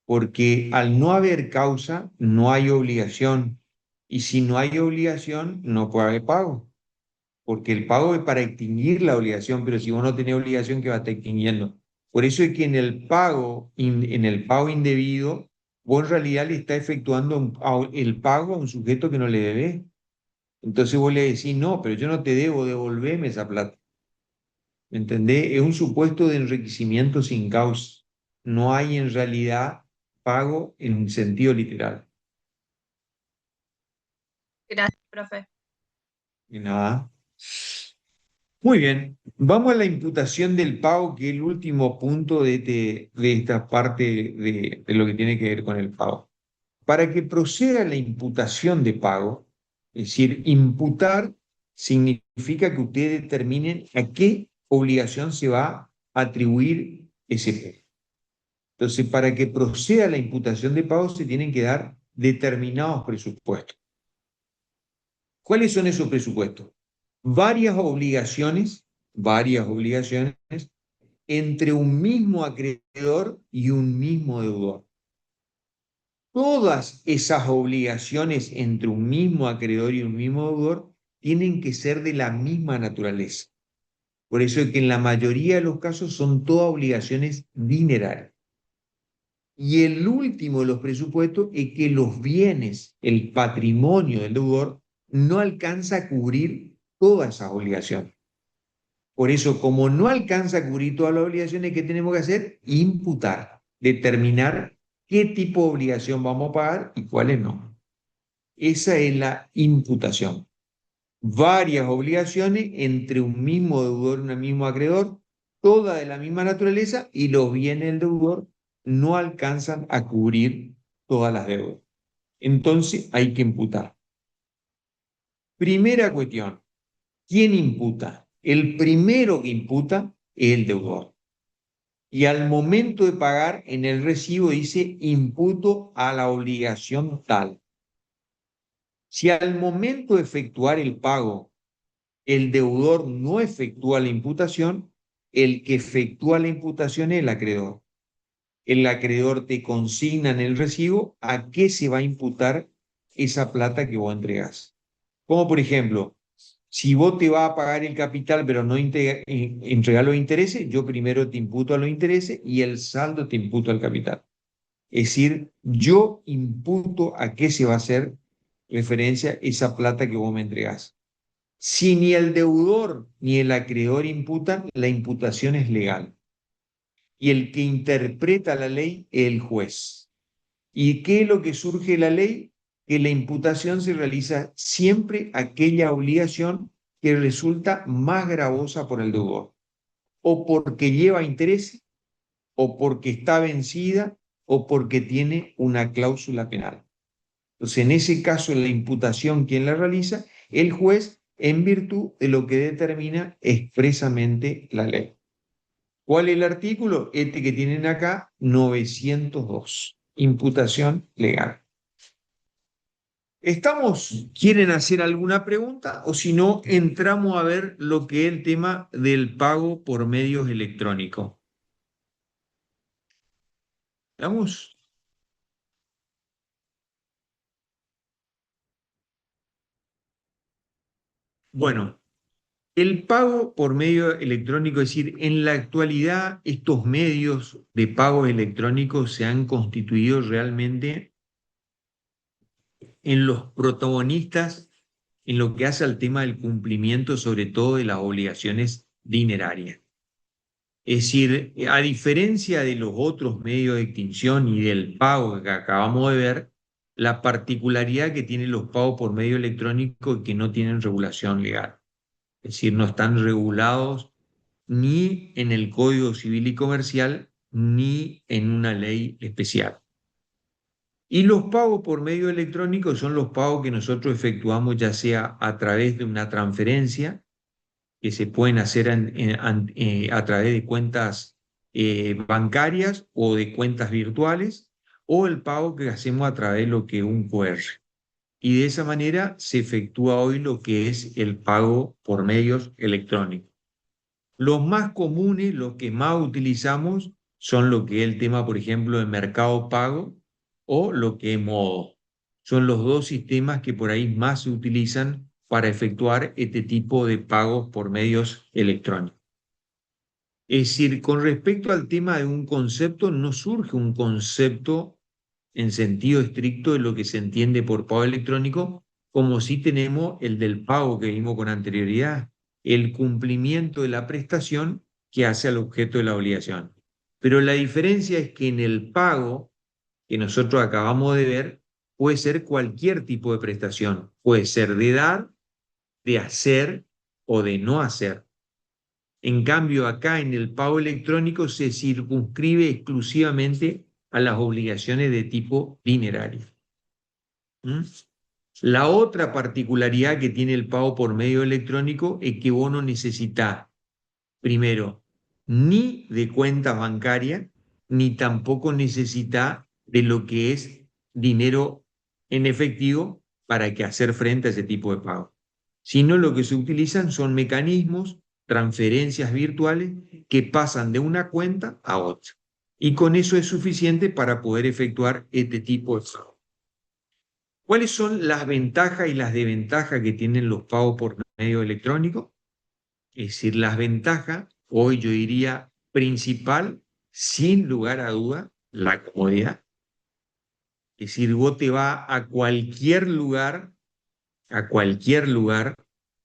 porque al no haber causa, no hay obligación. Y si no hay obligación, no puede haber pago, porque el pago es para extinguir la obligación, pero si vos no tenés obligación, ¿qué va a estar extinguiendo? Por eso es que en el pago indebido, vos en realidad le estás efectuando el pago a un sujeto que no le debes. Entonces vos le decís, no, pero yo no te debo, devolverme esa plata. ¿Me entendés? Es un supuesto de enriquecimiento sin causa. No hay en realidad pago en sentido literal. gracias, profe. Y nada. Muy bien. Vamos a la imputación del pago, que es el último punto de esta parte de lo que tiene que ver con el pago. Para que proceda la imputación de pago, es decir, imputar significa que ustedes determinen a qué obligación se va a atribuir ese pago. Entonces, para que proceda la imputación de pago se tienen que dar determinados presupuestos. ¿Cuáles son esos presupuestos? Varias obligaciones entre un mismo acreedor y un mismo deudor. todas esas obligaciones entre un mismo acreedor y un mismo deudor tienen que ser de la misma naturaleza. Por eso es que en la mayoría de los casos son todas obligaciones dinerarias. Y el último de los presupuestos es que los bienes, el patrimonio del deudor, no alcanza a cubrir todas esas obligaciones. Por eso, como no alcanza a cubrir todas las obligaciones, ¿qué tenemos que hacer? Imputar, determinar qué tipo de obligación vamos a pagar y cuáles no. Esa es la imputación. Varias obligaciones entre un mismo deudor y un mismo acreedor, todas de la misma naturaleza, y los bienes del deudor no alcanzan a cubrir todas las deudas. Entonces hay que imputar. Primera cuestión, ¿quién imputa? El primero que imputa es el deudor. Y al momento de pagar, en el recibo dice imputo a la obligación tal. Si al momento de efectuar el pago el deudor no efectúa la imputación, el que efectúa la imputación es el acreedor. El acreedor te consigna en el recibo a qué se va a imputar esa plata que vos entregás. Como por ejemplo, si vos te vas a pagar el capital pero no entregar los intereses, yo primero te imputo a los intereses y el saldo te imputo al capital. Es decir, yo imputo a qué se va a hacer referencia esa plata que vos me entregás. Si ni el deudor ni el acreedor imputan, la imputación es legal. Y el que interpreta la ley es el juez. ¿Y qué es lo que surge de la ley? Que la imputación se realiza siempre aquella obligación que resulta más gravosa por el deudor, o porque lleva interés, o porque está vencida, o porque tiene una cláusula penal. Entonces, en ese caso, la imputación, ¿quién la realiza? El juez, en virtud de lo que determina expresamente la ley. ¿Cuál es el artículo? Este que tienen acá, 902, imputación legal. ¿Quieren hacer alguna pregunta? O si no, entramos a ver lo que es el tema del pago por medios electrónicos. ¿Vamos? Bueno, el pago por medio electrónico, es decir, en la actualidad estos medios de pago electrónicos se han constituido realmente en los protagonistas en lo que hace al tema del cumplimiento, sobre todo de las obligaciones dinerarias. Es decir, a diferencia de los otros medios de extinción y del pago que acabamos de ver, la particularidad que tienen los pagos por medio electrónico es que no tienen regulación legal. Es decir, no están regulados ni en el Código Civil y Comercial ni en una ley especial. Y los pagos por medio electrónico son los pagos que nosotros efectuamos ya sea a través de una transferencia, que se pueden hacer a través de cuentas bancarias o de cuentas virtuales, o el pago que hacemos a través de lo que es un QR. Y de esa manera se efectúa hoy lo que es el pago por medios electrónicos. Los más comunes, los que más utilizamos, son lo que es el tema, por ejemplo, de Mercado Pago o lo que es Modo. Son los dos sistemas que por ahí más se utilizan para efectuar este tipo de pagos por medios electrónicos. Es decir, con respecto al tema de un concepto, no surge un concepto en sentido estricto de lo que se entiende por pago electrónico, como si tenemos el del pago que vimos con anterioridad, el cumplimiento de la prestación que hace al objeto de la obligación. Pero la diferencia es que en el pago que nosotros acabamos de ver, puede ser cualquier tipo de prestación, puede ser de dar, de hacer o de no hacer. En cambio, acá en el pago electrónico se circunscribe exclusivamente a las obligaciones de tipo dinerario. ¿Mm? La otra particularidad que tiene el pago por medio electrónico es que vos no necesitas, primero, ni de cuenta bancaria, ni tampoco necesitas de lo que es dinero en efectivo para que hacer frente a ese tipo de pago. Sino lo que se utilizan son mecanismos, transferencias virtuales que pasan de una cuenta a otra. Y con eso es suficiente para poder efectuar este tipo de fraude. ¿Cuáles son las ventajas y las desventajas que tienen los pagos por medio electrónico? Es decir, las ventajas, hoy yo diría principal, sin lugar a duda, la comodidad. Es decir, vos te vas a cualquier lugar,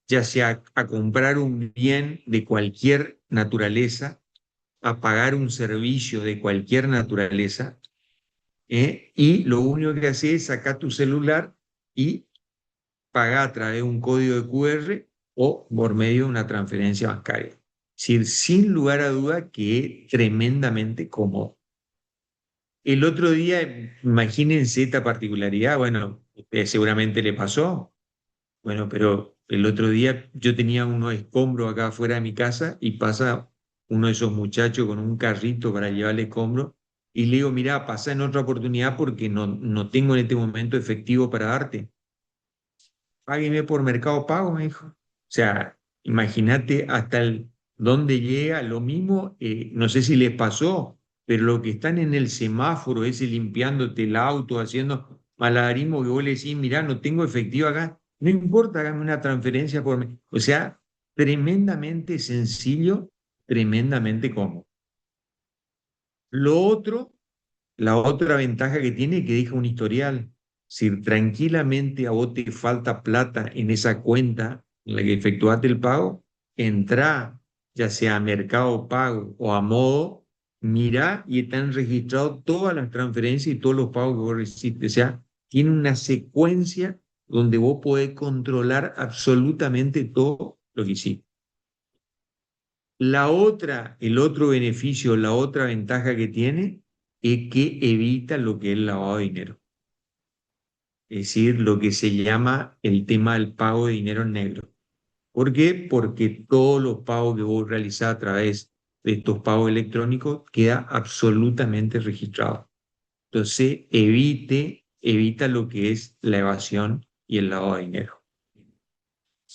ya sea a comprar un bien de cualquier naturaleza, a pagar un servicio de cualquier naturaleza, y lo único que haces es sacar tu celular y pagar a través de un código de QR o por medio de una transferencia bancaria. Es decir, sin lugar a duda que es tremendamente cómodo. El otro día, imagínense esta particularidad, bueno, seguramente le pasó, bueno, pero el otro día yo tenía unos escombros acá afuera de mi casa y pasa uno de esos muchachos con un carrito para llevarle escombros y le digo, mira, pasa en otra oportunidad porque no tengo en este momento efectivo para darte. Págueme por Mercado Pago, me dijo. O sea, imagínate dónde llega lo mismo, no sé si les pasó, pero lo que están en el semáforo, ese limpiándote el auto, haciendo malabarismo que vos le decís, mirá, no tengo efectivo acá, no importa, hágame una transferencia por... O sea, tremendamente sencillo, tremendamente cómodo. Lo otro, la otra ventaja que tiene es que deja un historial. Si tranquilamente a vos te falta plata en esa cuenta en la que efectuaste el pago, entra ya sea a Mercado Pago o a Modo, mira y están registrados todas las transferencias y todos los pagos que vos hiciste. O sea, tiene una secuencia donde vos podés controlar absolutamente todo lo que hiciste. El otro beneficio, la otra ventaja que tiene es que evita lo que es el lavado de dinero. Es decir, lo que se llama el tema del pago de dinero en negro. ¿Por qué? Porque todos los pagos que vos realizás a través de estos pagos electrónicos queda absolutamente registrado. Entonces, evita lo que es la evasión y el lavado de dinero.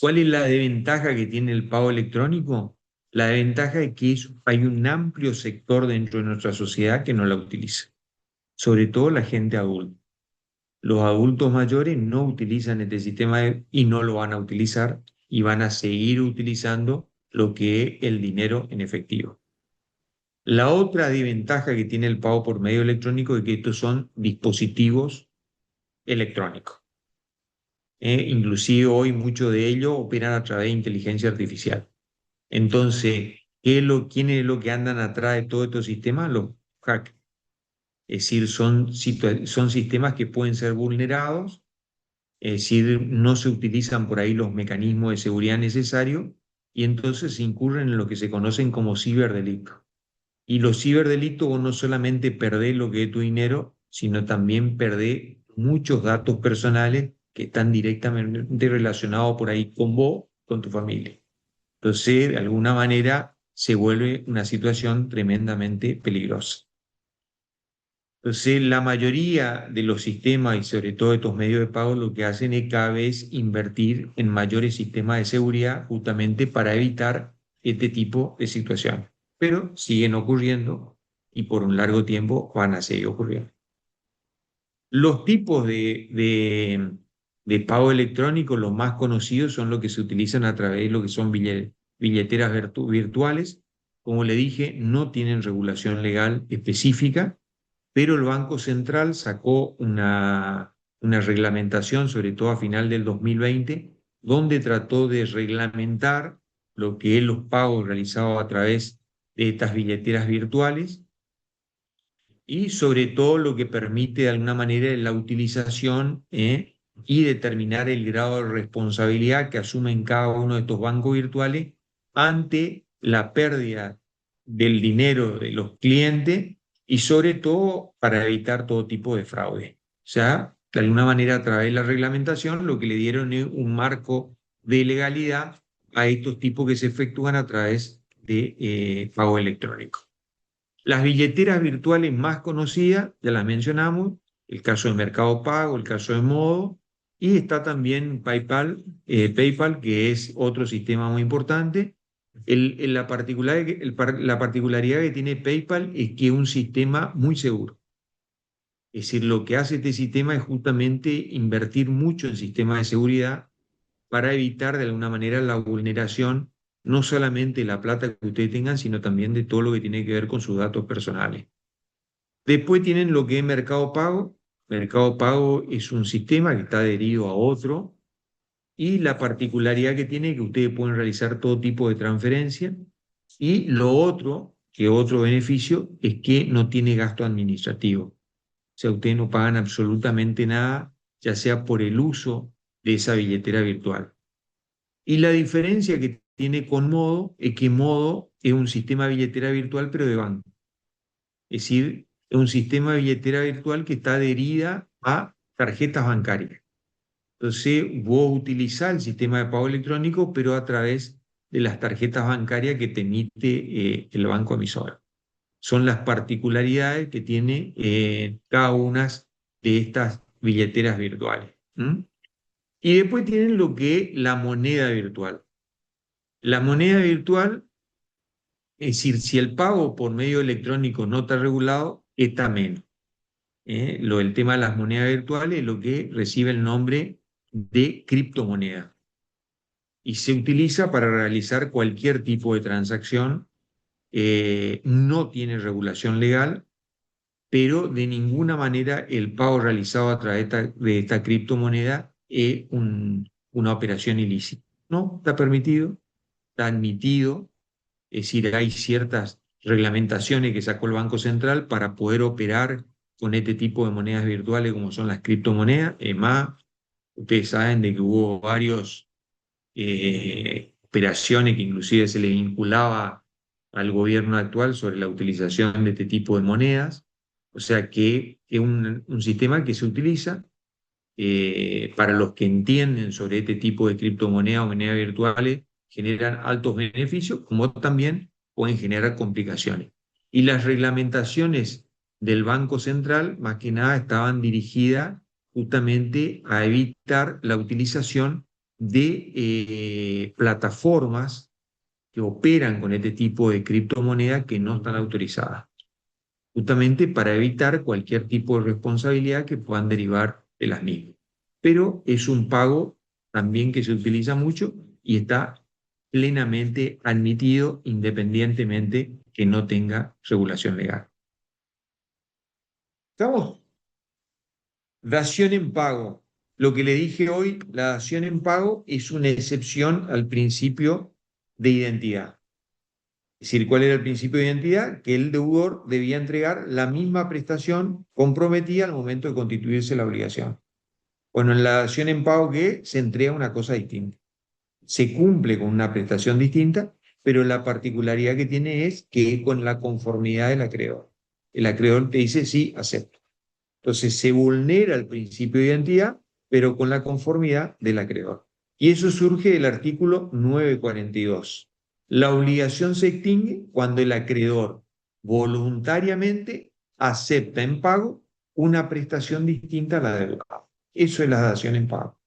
¿Cuál es la desventaja que tiene el pago electrónico? La desventaja es que hay un amplio sector dentro de nuestra sociedad que no la utiliza, sobre todo la gente adulta. Los adultos mayores no utilizan este sistema y no lo van a utilizar y van a seguir utilizando lo que es el dinero en efectivo. La otra desventaja que tiene el pago por medio electrónico es que estos son dispositivos electrónicos. Inclusive hoy muchos de ellos operan a través de inteligencia artificial. Entonces, ¿quién es lo que andan atrás de todo estos sistemas? Los hackers. Es decir, son sistemas que pueden ser vulnerados, es decir, no se utilizan por ahí los mecanismos de seguridad necesarios y entonces se incurren en lo que se conocen como ciberdelitos. Y los ciberdelitos vos no solamente perdés lo que es tu dinero, sino también perdés muchos datos personales que están directamente relacionados por ahí con vos, con tu familia. Entonces, de alguna manera, se vuelve una situación tremendamente peligrosa. Entonces, la mayoría de los sistemas y sobre todo estos medios de pago lo que hacen es cada vez invertir en mayores sistemas de seguridad justamente para evitar este tipo de situaciones. Pero siguen ocurriendo y por un largo tiempo van a seguir ocurriendo. Los tipos de pago electrónico, los más conocidos, son los que se utilizan a través de lo que son billeteras virtuales. Como le dije, no tienen regulación legal específica, pero el Banco Central sacó una reglamentación, sobre todo a final del 2020, donde trató de reglamentar lo que es los pagos realizados a través de estas billeteras virtuales y sobre todo lo que permite de alguna manera la utilización y determinar el grado de responsabilidad que asumen cada uno de estos bancos virtuales ante la pérdida del dinero de los clientes y sobre todo para evitar todo tipo de fraude. O sea, de alguna manera a través de la reglamentación lo que le dieron es un marco de legalidad a estos tipos que se efectúan a través de pago electrónico. Las billeteras virtuales más conocidas, ya las mencionamos, el caso de Mercado Pago, el caso de Modo, y está también PayPal, que es otro sistema muy importante, La particularidad que tiene PayPal es que es un sistema muy seguro. Es decir, lo que hace este sistema es justamente invertir mucho en sistemas de seguridad para evitar de alguna manera la vulneración, no solamente de la plata que ustedes tengan, sino también de todo lo que tiene que ver con sus datos personales. Después tienen lo que es Mercado Pago. Mercado Pago es un sistema que está adherido a otro y la particularidad que tiene es que ustedes pueden realizar todo tipo de transferencia y lo otro, que otro beneficio, es que no tiene gasto administrativo. O sea, ustedes no pagan absolutamente nada, ya sea por el uso de esa billetera virtual. Y la diferencia que tiene con Modo es que Modo es un sistema de billetera virtual, pero de banco. Es decir, es un sistema de billetera virtual que está adherida a tarjetas bancarias. Entonces, vos utilizás el sistema de pago electrónico, pero a través de las tarjetas bancarias que te emite el banco emisor. Son las particularidades que tiene cada una de estas billeteras virtuales. ¿Mm? Y después tienen lo que es la moneda virtual. La moneda virtual, es decir, si el pago por medio electrónico no está regulado, está menos. El tema de las monedas virtuales es lo que recibe el nombre de criptomoneda y se utiliza para realizar cualquier tipo de transacción. No tiene regulación legal, pero de ninguna manera el pago realizado a través de esta criptomoneda es una operación ilícita. No, está permitido, está admitido, es decir, hay ciertas reglamentaciones que sacó el Banco Central para poder operar con este tipo de monedas virtuales como son las criptomonedas. Es más, ustedes saben de que hubo varios operaciones que inclusive se le vinculaba al gobierno actual sobre la utilización de este tipo de monedas. O sea que es un sistema que se utiliza para los que entienden sobre este tipo de criptomonedas o monedas virtuales, generan altos beneficios, como también pueden generar complicaciones. Y las reglamentaciones del Banco Central, más que nada, estaban dirigidas justamente a evitar la utilización de plataformas que operan con este tipo de criptomonedas que no están autorizadas, justamente para evitar cualquier tipo de responsabilidad que puedan derivar de las mismas. Pero es un pago también que se utiliza mucho y está plenamente admitido independientemente que no tenga regulación legal. ¿Estamos? Dación en pago. Lo que le dije hoy, la dación en pago es una excepción al principio de identidad. Es decir, ¿cuál era el principio de identidad? Que el deudor debía entregar la misma prestación comprometida al momento de constituirse la obligación. Bueno, en la dación en pago, ¿qué? Se entrega una cosa distinta. Se cumple con una prestación distinta, pero la particularidad que tiene es que es con la conformidad del acreedor. El acreedor te dice, sí, acepto. Entonces se vulnera el principio de identidad, pero con la conformidad del acreedor. Y eso surge del artículo 942. La obligación se extingue cuando el acreedor voluntariamente acepta en pago una prestación distinta a la del pago. Eso es la dación en pago.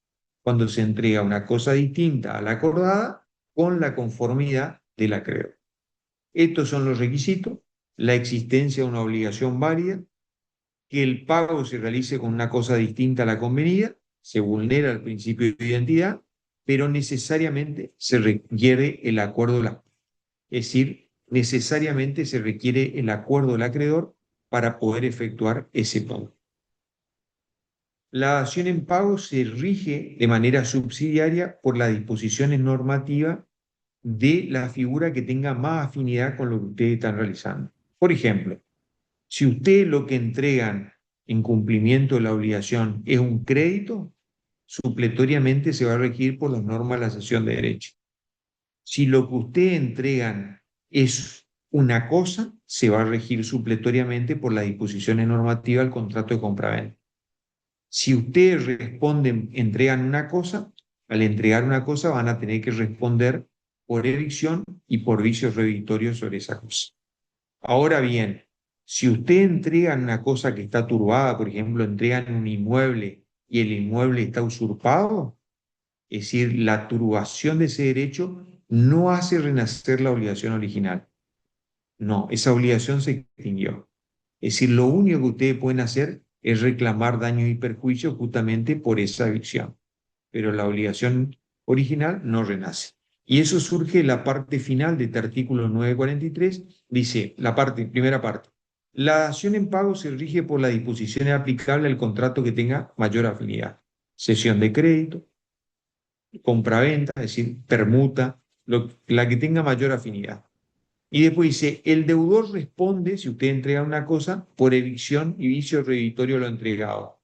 Cuando se entrega una cosa distinta a la acordada con la conformidad del acreedor. Estos son los requisitos: la existencia de una obligación válida, que el pago se realice con una cosa distinta a la convenida, se vulnera el principio de identidad, pero necesariamente se requiere el acuerdo de la... Es decir, necesariamente se requiere el acuerdo del acreedor para poder efectuar ese pago. La dación en pago se rige de manera subsidiaria por las disposiciones normativas de la figura que tenga más afinidad con lo que ustedes están realizando. Por ejemplo, si ustedes lo que entregan en cumplimiento de la obligación es un crédito, supletoriamente se va a regir por las normas de la cesión de derecho. Si lo que ustedes entregan es una cosa, se va a regir supletoriamente por las disposiciones normativas del contrato de compraventa. Si ustedes responden, entregan una cosa, al entregar una cosa van a tener que responder por evicción y por vicios redictorios sobre esa cosa. Ahora bien, si ustedes entregan una cosa que está turbada, por ejemplo, entregan un inmueble y el inmueble está usurpado, es decir, la turbación de ese derecho no hace renacer la obligación original. No, esa obligación se extinguió. Es decir, lo único que ustedes pueden hacer es reclamar daños y perjuicios justamente por esa evicción. Pero la obligación original no renace. Y eso surge de la parte final de este artículo 943. Dice, primera parte, la dación en pago se rige por las disposiciones aplicables al contrato que tenga mayor afinidad. Cesión de crédito, compraventa, es decir, permuta, la que tenga mayor afinidad. Y después dice, el deudor responde, si usted entrega una cosa, por evicción y vicio reditorio de lo entregado.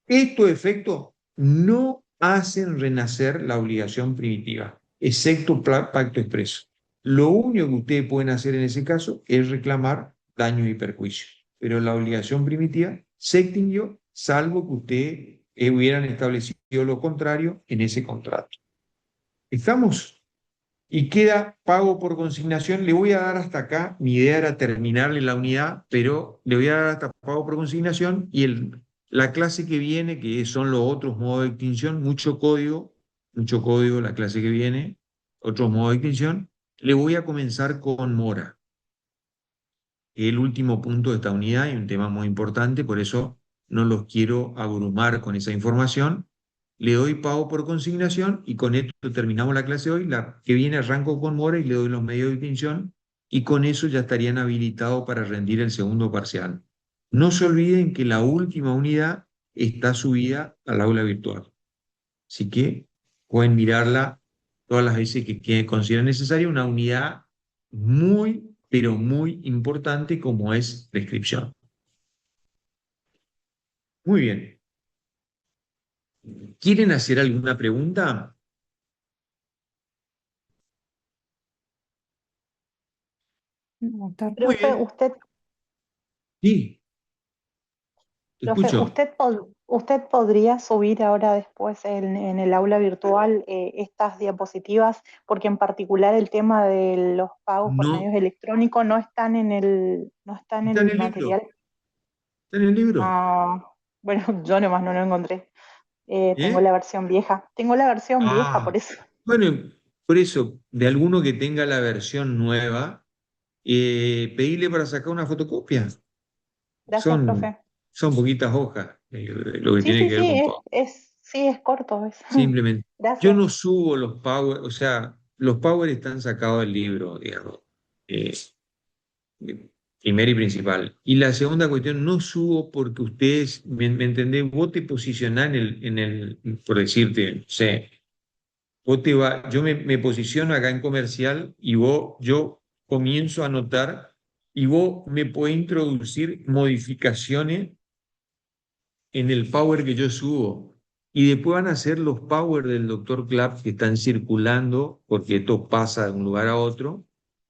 Estos efectos no hacen renacer la obligación primitiva, excepto pacto expreso. Lo único que ustedes pueden hacer en ese caso es reclamar daños y perjuicios. Pero la obligación primitiva se extinguió, salvo que ustedes hubieran establecido lo contrario en ese contrato. ¿Estamos? Y queda pago por consignación. Le voy a dar hasta acá, mi idea era terminarle la unidad, pero le voy a dar hasta pago por consignación y la clase que viene, que son los otros modos de extinción, mucho código la clase que viene, otros modos de extinción, le voy a comenzar con mora, el último punto de esta unidad y un tema muy importante, por eso no los quiero abrumar con esa información. Le doy pago por consignación y con esto terminamos la clase de hoy. La que viene arranco con mora y le doy los medios de extinción y con eso ya estarían habilitados para rendir el segundo parcial. No se olviden que la última unidad está subida al aula virtual. Así que pueden mirarla todas las veces que consideren necesaria, una unidad muy, pero muy importante como es descripción. Muy bien. ¿Quieren hacer alguna pregunta? Doctor. Muy Profe, bien. usted, Sí, te profe, escucho. usted podría subir ahora después en el aula virtual estas diapositivas, porque en particular el tema de los pagos por No, medios electrónicos no están no está en está en el el libro. material. Está en el libro. Ah, bueno, yo nomás no lo encontré. Tengo ¿Eh? la versión vieja. Tengo la versión vieja, por Ah, eso. bueno, por eso, de alguno que tenga la versión nueva, pedirle para sacar una fotocopia. Gracias, Son, profe. son poquitas hojas, lo que Sí, tiene sí, que ver sí, con Pau. sí, es corto. Simplemente. Yo Gracias. no subo los power, o sea, los power están sacados del libro, digamos. eh, Primera y principal. Y la segunda cuestión, no subo porque ustedes, ¿me entendés? Vos te posicionás por decirte, no sé, yo me posiciono acá en comercial y yo comienzo a anotar y vos me podés introducir modificaciones en el power que yo subo. Y después van a ser los power del doctor Clapp que están circulando, porque esto pasa de un lugar a otro,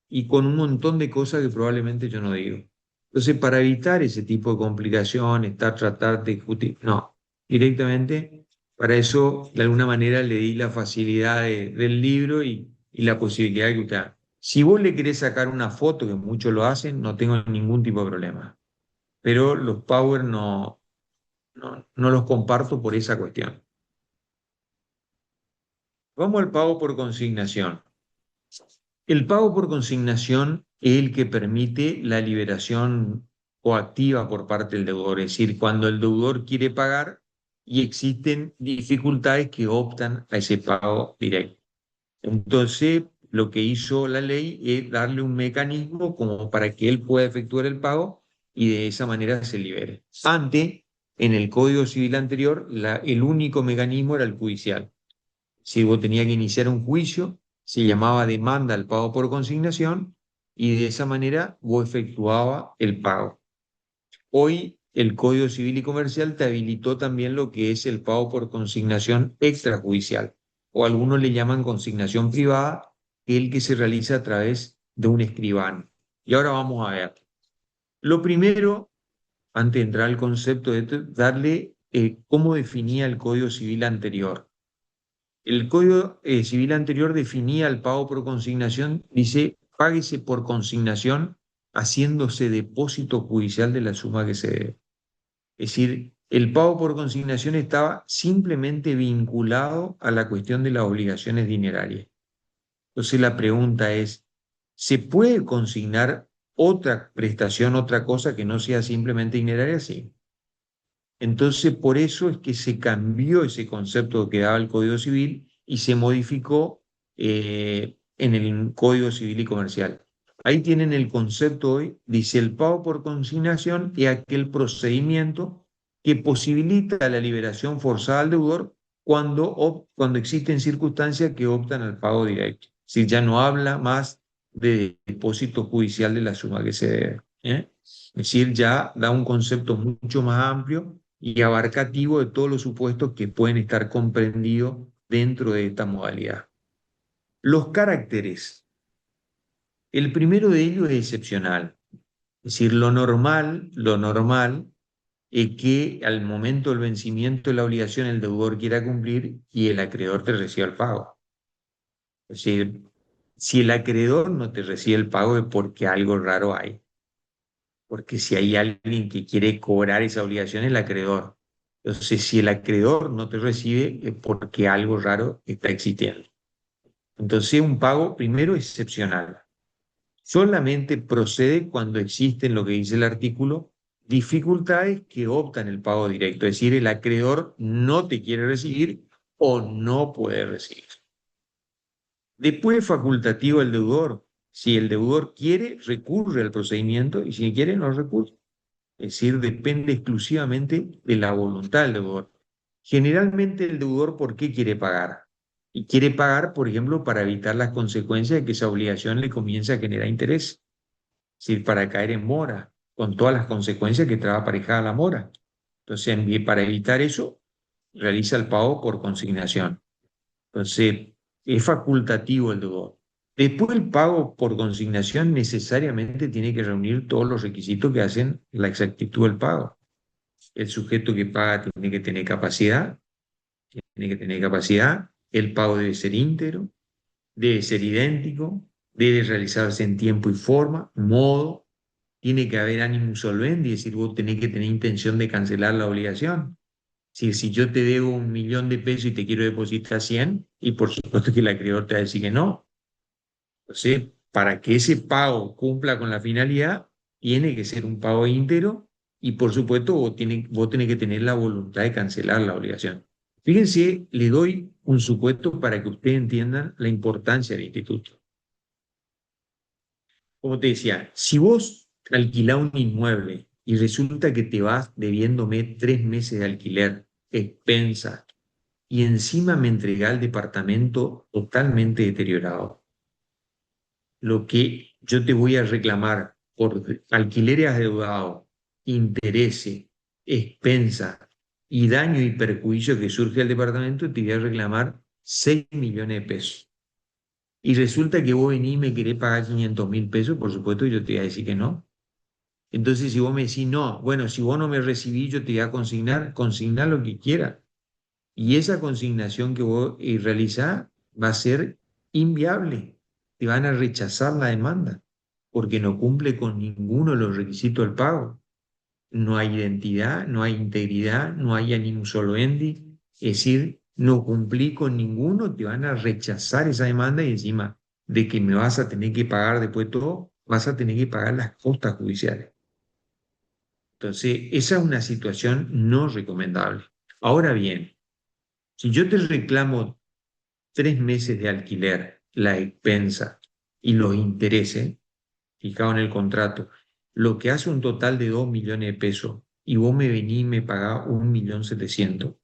y con un montón de cosas que probablemente yo no digo. Entonces, para evitar ese tipo de complicaciones, tratar de discutir, no, directamente, para eso, de alguna manera, le di la facilidad del libro y la posibilidad de que usted... Si vos le querés sacar una foto, que muchos lo hacen, no tengo ningún tipo de problema. Pero los power no los comparto por esa cuestión. Vamos al pago por consignación. El pago por consignación es el que permite la liberación coactiva por parte del deudor, es decir, cuando el deudor quiere pagar y existen dificultades que optan a ese pago directo. Entonces, lo que hizo la ley es darle un mecanismo como para que él pueda efectuar el pago y de esa manera se libere. Antes, en el Código Civil anterior, el único mecanismo era el judicial. Si vos tenías que iniciar un juicio, se llamaba demanda al pago por consignación y de esa manera vos efectuabas el pago. Hoy el Código Civil y Comercial te habilitó también lo que es el pago por consignación extrajudicial, o algunos le llaman consignación privada, el que se realiza a través de un escribano. Y ahora vamos a ver. Lo primero, antes de entrar al concepto, es darle cómo definía el Código Civil anterior. El Código Civil anterior definía el pago por consignación, dice, páguese por consignación haciéndose depósito judicial de la suma que se debe. Es decir, el pago por consignación estaba simplemente vinculado a la cuestión de las obligaciones dinerarias. Entonces la pregunta es, ¿se puede consignar otra prestación, otra cosa que no sea simplemente itineraria? Sí. Entonces, por eso es que se cambió ese concepto que daba el Código Civil y se modificó en el Código Civil y Comercial. Ahí tienen el concepto hoy, dice el pago por consignación es aquel procedimiento que posibilita la liberación forzada al deudor cuando existen circunstancias que optan al pago directo. Si ya no habla más de depósito judicial de la suma que se debe. Es decir, ya da un concepto mucho más amplio y abarcativo de todos los supuestos que pueden estar comprendidos dentro de esta modalidad. Los caracteres. El primero de ellos es excepcional. Es decir, lo normal es que al momento del vencimiento de la obligación el deudor quiera cumplir y el acreedor te reciba el pago. Es decir, si el acreedor no te recibe el pago es porque algo raro hay. Porque si hay alguien que quiere cobrar esa obligación es el acreedor. Entonces, si el acreedor no te recibe es porque algo raro está existiendo. Entonces, un pago primero excepcional. Solamente procede cuando existen, lo que dice el artículo, dificultades que optan el pago directo. Es decir, el acreedor no te quiere recibir o no puede recibir. Después, facultativo el deudor. Si el deudor quiere, recurre al procedimiento y si quiere, no recurre. Es decir, depende exclusivamente de la voluntad del deudor. Generalmente el deudor, ¿por qué quiere pagar? Y quiere pagar, por ejemplo, para evitar las consecuencias de que esa obligación le comience a generar interés. Es decir, para caer en mora, con todas las consecuencias que trae aparejada la mora. Entonces, para evitar eso, realiza el pago por consignación. Entonces, es facultativo el deudor. Después el pago por consignación necesariamente tiene que reunir todos los requisitos que hacen la exactitud del pago. El sujeto que paga tiene que tener capacidad, el pago debe ser íntegro, debe ser idéntico, debe realizarse en tiempo y forma, modo, tiene que haber ánimo solvendi, es decir, vos tenés que tener intención de cancelar la obligación. Si yo te debo 1.000.000 de pesos y te quiero depositar 100, y por supuesto que el acreedor te va a decir que no. Entonces, para que ese pago cumpla con la finalidad, tiene que ser un pago íntegro y por supuesto vos tenés que tener la voluntad de cancelar la obligación. Fíjense, le doy un supuesto para que ustedes entiendan la importancia del instituto. Como te decía, si vos alquilás un inmueble y resulta que te vas debiéndome 3 meses de alquiler, expensa, y encima me entregás el departamento totalmente deteriorado, lo que yo te voy a reclamar por alquileres adeudados, intereses, expensas y daño y perjuicio que surge al departamento, te voy a reclamar 6 millones de pesos. Y resulta que vos venís y me querés pagar 500.000 pesos, por supuesto yo te voy a decir que no. Entonces si vos me decís no, bueno, si vos no me recibís yo te voy a consignar lo que quieras. Y esa consignación que vos realizás va a ser inviable. Te van a rechazar la demanda porque no cumple con ninguno de los requisitos del pago. No hay identidad, no hay integridad, no hay animum solvendi. Es decir, no cumplí con ninguno, te van a rechazar esa demanda y encima de que me vas a tener que pagar después todo, vas a tener que pagar las costas judiciales. Entonces, esa es una situación no recomendable. Ahora bien, si yo te reclamo 3 meses de alquiler, la expensa y los intereses, fijado en el contrato, lo que hace un total de 2 millones de pesos, y vos me venís y me pagás 1.700.000,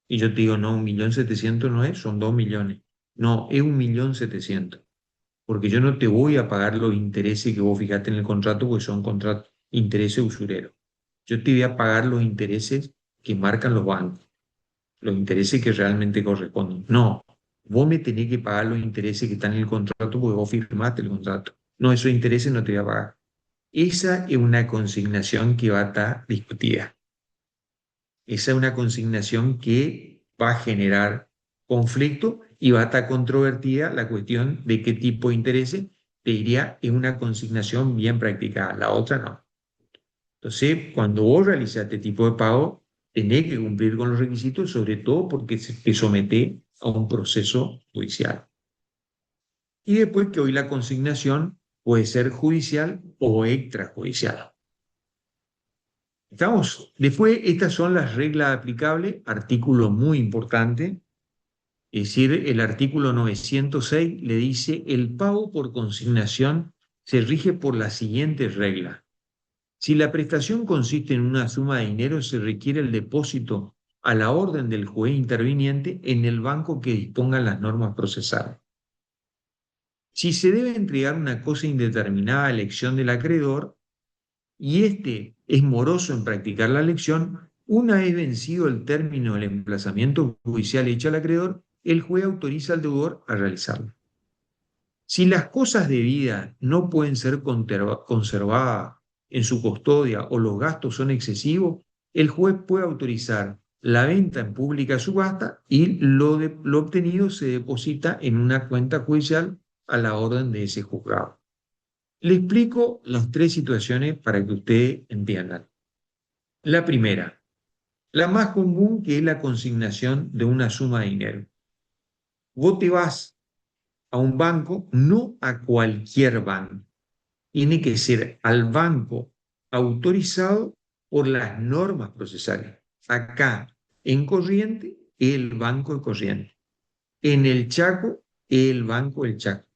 y yo te digo, no, 1.700.000 no es, son 2 millones. No, es 1.700.000, porque yo no te voy a pagar los intereses que vos fijaste en el contrato, porque son intereses usureros. Yo te voy a pagar los intereses que marcan los bancos, los intereses que realmente corresponden. No, vos me tenés que pagar los intereses que están en el contrato porque vos firmaste el contrato. No, esos intereses no te voy a pagar. Esa es una consignación que va a estar discutida. Esa es una consignación que va a generar conflicto y va a estar controvertida la cuestión de qué tipo de intereses. Te diría, es una consignación bien practicada, la otra no. Entonces, cuando vos realizas este tipo de pago, tenés que cumplir con los requisitos, sobre todo porque te sometés a un proceso judicial. Y después que hoy la consignación puede ser judicial o extrajudicial. ¿Estamos? Después, estas son las reglas aplicables, artículo muy importante. Es decir, el artículo 906 le dice: el pago por consignación se rige por la siguiente regla. Si la prestación consiste en una suma de dinero, se requiere el depósito a la orden del juez interviniente en el banco que disponga las normas procesales. Si se debe entregar una cosa indeterminada a elección del acreedor y éste es moroso en practicar la elección, una vez vencido el término del emplazamiento judicial hecho al acreedor, el juez autoriza al deudor a realizarlo. Si las cosas debidas no pueden ser conservadas en su custodia o los gastos son excesivos, el juez puede autorizar la venta en pública subasta y lo obtenido se deposita en una cuenta judicial a la orden de ese juzgado. Le explico las tres situaciones para que ustedes entiendan. La primera, la más común, que es la consignación de una suma de dinero. Vos te vas a un banco, no a cualquier banco. Tiene que ser al banco autorizado por las normas procesales. Acá, en Corriente, el Banco de Corriente. En el Chaco, el Banco del Chaco.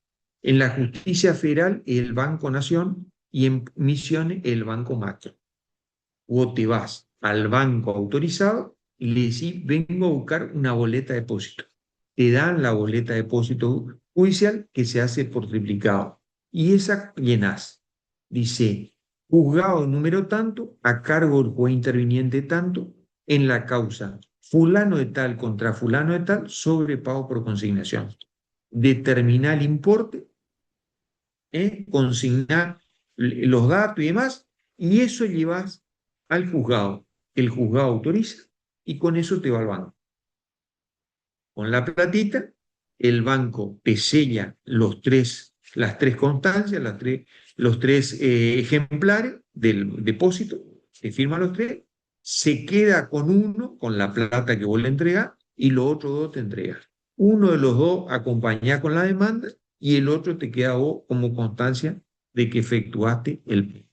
En la Justicia Federal, el Banco Nación. Y en Misiones, el Banco Macro. Vos te vas al banco autorizado y le decís: vengo a buscar una boleta de depósito. Te dan la boleta de depósito judicial que se hace por triplicado. Y esa llenás. Dice: juzgado número tanto, a cargo del juez interviniente tanto, en la causa fulano de tal contra fulano de tal, sobre pago por consignación. Determinar el importe, consignar los datos y demás, y eso llevas al juzgado. El juzgado autoriza y con eso te va al banco. Con la platita, el banco te sella las tres constancias, los tres ejemplares del depósito, te firma los tres, se queda con uno, con la plata que vos le entregás, y los otros dos te entregan. Uno de los dos acompaña con la demanda y el otro te queda vos como constancia de que efectuaste el pago.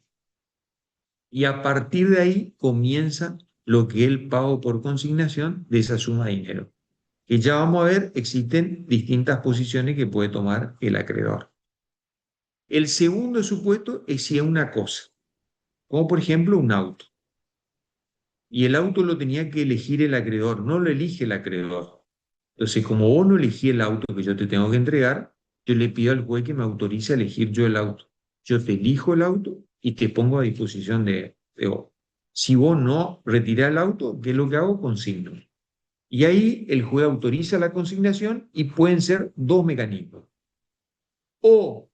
Y a partir de ahí comienza lo que es el pago por consignación de esa suma de dinero. Que ya vamos a ver, existen distintas posiciones que puede tomar el acreedor. El segundo supuesto es si es una cosa, como por ejemplo un auto. Y el auto lo tenía que elegir el acreedor, no lo elige el acreedor. Entonces, como vos no elegí el auto que yo te tengo que entregar, yo le pido al juez que me autorice a elegir yo el auto. Yo te elijo el auto y te pongo a disposición de vos. Si vos no retirás el auto, ¿qué es lo que hago? Consigno. Y ahí el juez autoriza la consignación y pueden ser dos mecanismos. O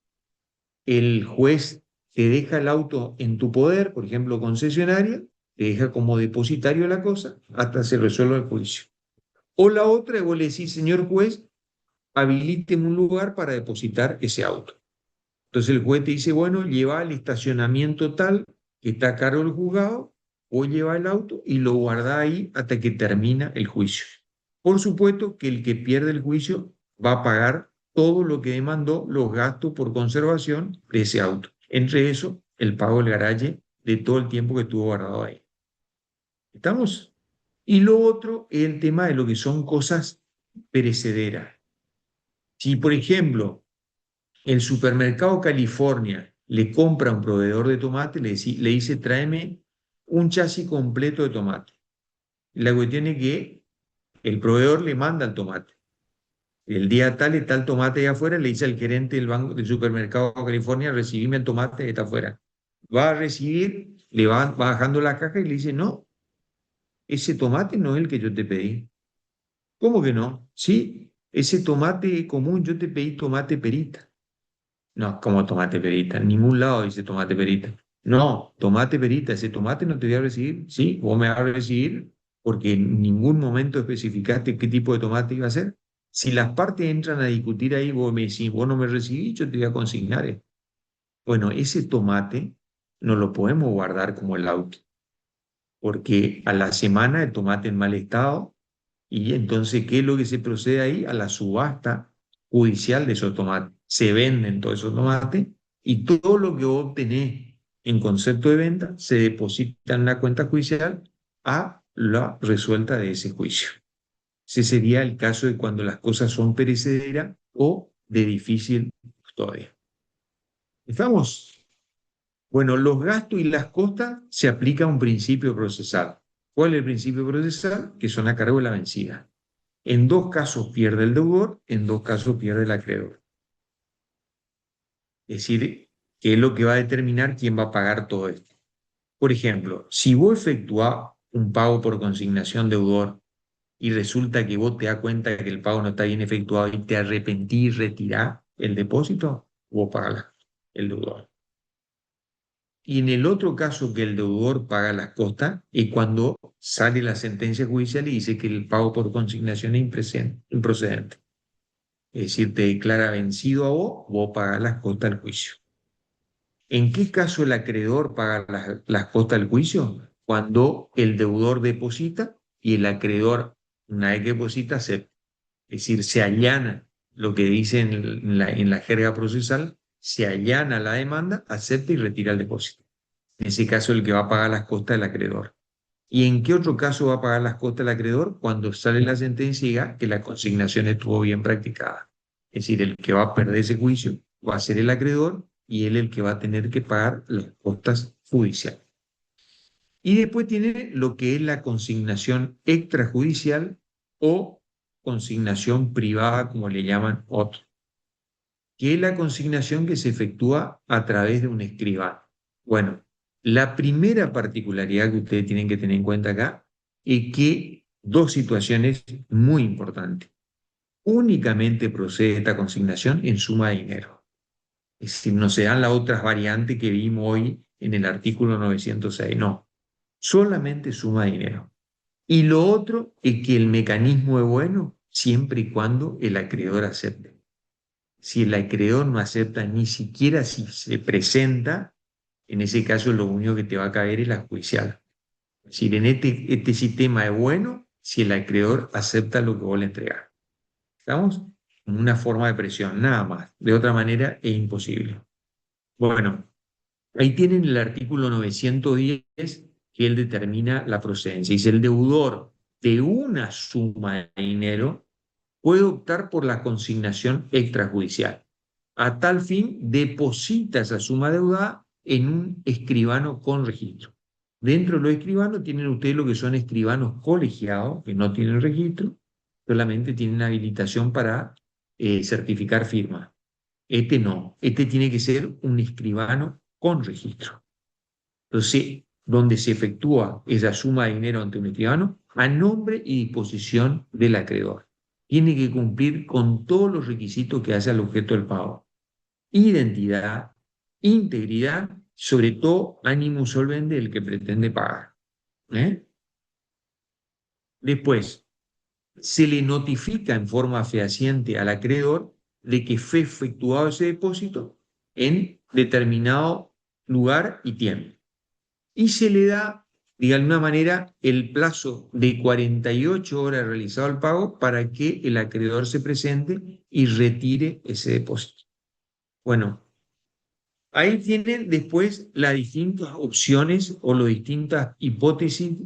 el juez te deja el auto en tu poder, por ejemplo, concesionaria, te deja como depositario la cosa hasta se resuelva el juicio. O la otra, vos le decís: señor juez, habilíteme un lugar para depositar ese auto. Entonces el juez te dice: bueno, lleva al estacionamiento tal que está a cargo del juzgado, o lleva el auto y lo guarda ahí hasta que termina el juicio. Por supuesto que el que pierde el juicio va a pagar todo lo que demandó, los gastos por conservación de ese auto. Entre eso, el pago del garaje de todo el tiempo que estuvo guardado ahí. ¿Estamos? Y lo otro es el tema de lo que son cosas perecederas. Si, por ejemplo, el supermercado California le compra a un proveedor de tomate, le dice: tráeme un chasis completo de tomate. La cuestión es que el proveedor le manda el tomate. El día tal está el tomate allá afuera, le dice al gerente del supermercado California: recibime el tomate que está afuera. Va a recibir, le va bajando la caja y le dice: no, ese tomate no es el que yo te pedí. ¿Cómo que no? Sí, ese tomate común, yo te pedí tomate perita. No, ¿cómo tomate perita? En ningún lado dice tomate perita. No, tomate perita, ese tomate no te voy a recibir. Sí, vos me vas a recibir porque en ningún momento especificaste qué tipo de tomate iba a ser. Si las partes entran a discutir ahí, vos me decís: vos no me recibís, yo te voy a consignar. Bueno, ese tomate no lo podemos guardar como el auto, porque a la semana el tomate en mal estado, y entonces, ¿qué es lo que se procede ahí? A la subasta judicial de esos tomates. se venden todos esos tomates y todo lo que vos obtenés en concepto de venta se deposita en la cuenta judicial a la resuelta de ese juicio. Ese sería el caso de cuando las cosas son perecederas o de difícil custodia. ¿Estamos? Bueno, los gastos y las costas se aplica a un principio procesal. ¿Cuál es el principio procesal? Que son a cargo de la vencida. En 2 casos pierde el deudor, en 2 casos pierde el acreedor. Es decir, ¿qué es lo que va a determinar quién va a pagar todo esto? Por ejemplo, si vos efectuás un pago por consignación deudor y resulta que vos te das cuenta que el pago no está bien efectuado y te arrepentís y retirás el depósito, vos pagás el deudor. Y en el otro caso que el deudor paga las costas es cuando sale la sentencia judicial y dice que el pago por consignación es improcedente. Es decir, te declara vencido a vos, vos pagás las costas del juicio. ¿En qué caso el acreedor paga las costas del juicio? Cuando el deudor deposita y el acreedor, una vez que deposita, acepta. Es decir, se allana lo que dice en la jerga procesal, se allana la demanda, acepta y retira el depósito. En ese caso, el que va a pagar las costas es el acreedor. ¿Y en qué otro caso va a pagar las costas el acreedor? Cuando sale la sentencia y diga que la consignación estuvo bien practicada. Es decir, el que va a perder ese juicio va a ser el acreedor y él el que va a tener que pagar las costas judiciales. Y después tiene lo que es la consignación extrajudicial o consignación privada, como le llaman otros, que es la consignación que se efectúa a través de un escribano. Bueno, la primera particularidad que ustedes tienen que tener en cuenta acá es que 2 situaciones muy importantes. Únicamente procede esta consignación en suma de dinero. Es decir, no se dan las otras variantes que vimos hoy en el artículo 906, no. Solamente suma de dinero. Y lo otro es que el mecanismo es bueno siempre y cuando el acreedor acepte. Si el acreedor no acepta ni siquiera si se presenta, en ese caso lo único que te va a caer es la judicial. Es decir, en este sistema es bueno si el acreedor acepta lo que vos le entregás. ¿Estamos? Una forma de presión, nada más. De otra manera es imposible. Bueno, ahí tienen el artículo 910 que él determina la procedencia. Dice, el deudor de una suma de dinero puede optar por la consignación extrajudicial. A tal fin, deposita esa suma deudada en un escribano con registro. Dentro de los escribanos tienen ustedes lo que son escribanos colegiados, que no tienen registro, solamente tienen habilitación para certificar firma. Este no, este tiene que ser un escribano con registro. Entonces, donde se efectúa esa suma de dinero ante un escribano, a nombre y disposición del acreedor. Tiene que cumplir con todos los requisitos que hace al objeto del pago. Identidad, integridad, sobre todo ánimo solvente del que pretende pagar. Después, se le notifica en forma fehaciente al acreedor de que fue efectuado ese depósito en determinado lugar y tiempo. Y se le da, de alguna manera, el plazo de 48 horas realizado el pago para que el acreedor se presente y retire ese depósito. Bueno, ahí tienen después las distintas opciones o las distintas hipótesis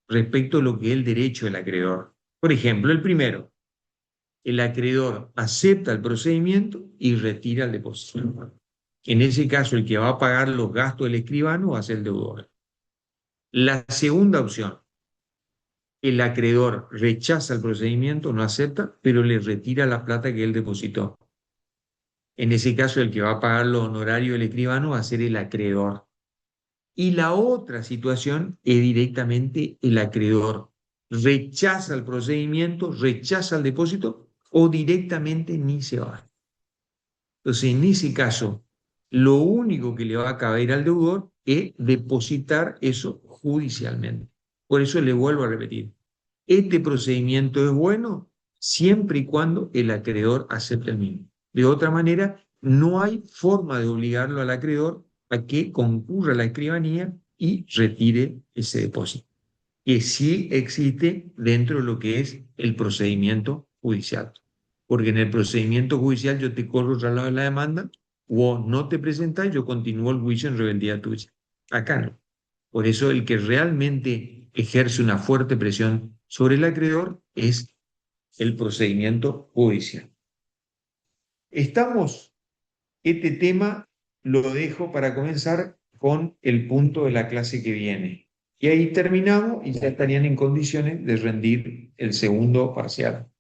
respecto a lo que es el derecho del acreedor. Por ejemplo, el primero, el acreedor acepta el procedimiento y retira el depósito. En ese caso, el que va a pagar los gastos del escribano va a ser el deudor. La segunda opción, el acreedor rechaza el procedimiento, no acepta, pero le retira la plata que él depositó. En ese caso, el que va a pagar los honorarios del escribano va a ser el acreedor. Y la otra situación es directamente el acreedor. Rechaza el procedimiento, rechaza el depósito o directamente ni se va. Entonces, en ese caso, lo único que le va a caber al deudor es depositar eso judicialmente. Por eso le vuelvo a repetir, este procedimiento es bueno siempre y cuando el acreedor acepte el mismo. De otra manera, no hay forma de obligarlo al acreedor a que concurra a la escribanía y retire ese depósito, que sí existe dentro de lo que es el procedimiento judicial. porque en el procedimiento judicial yo te corro traslado de la demanda, o no te presentas y yo continúo el juicio en rebeldía tuya. Acá no. Por eso el que realmente ejerce una fuerte presión sobre el acreedor es el procedimiento judicial. Este tema lo dejo para comenzar con el punto de la clase que viene. Y ahí terminamos y ya estarían en condiciones de rendir el segundo parcial.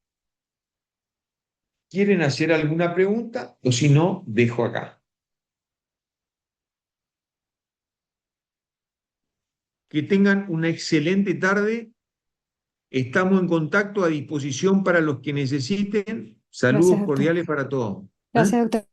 ¿Quieren hacer alguna pregunta? O si no, dejo acá. Que tengan una excelente tarde. Estamos en contacto, a disposición para los que necesiten. Saludos Gracias, doctor. cordiales para todos. Gracias, doctor.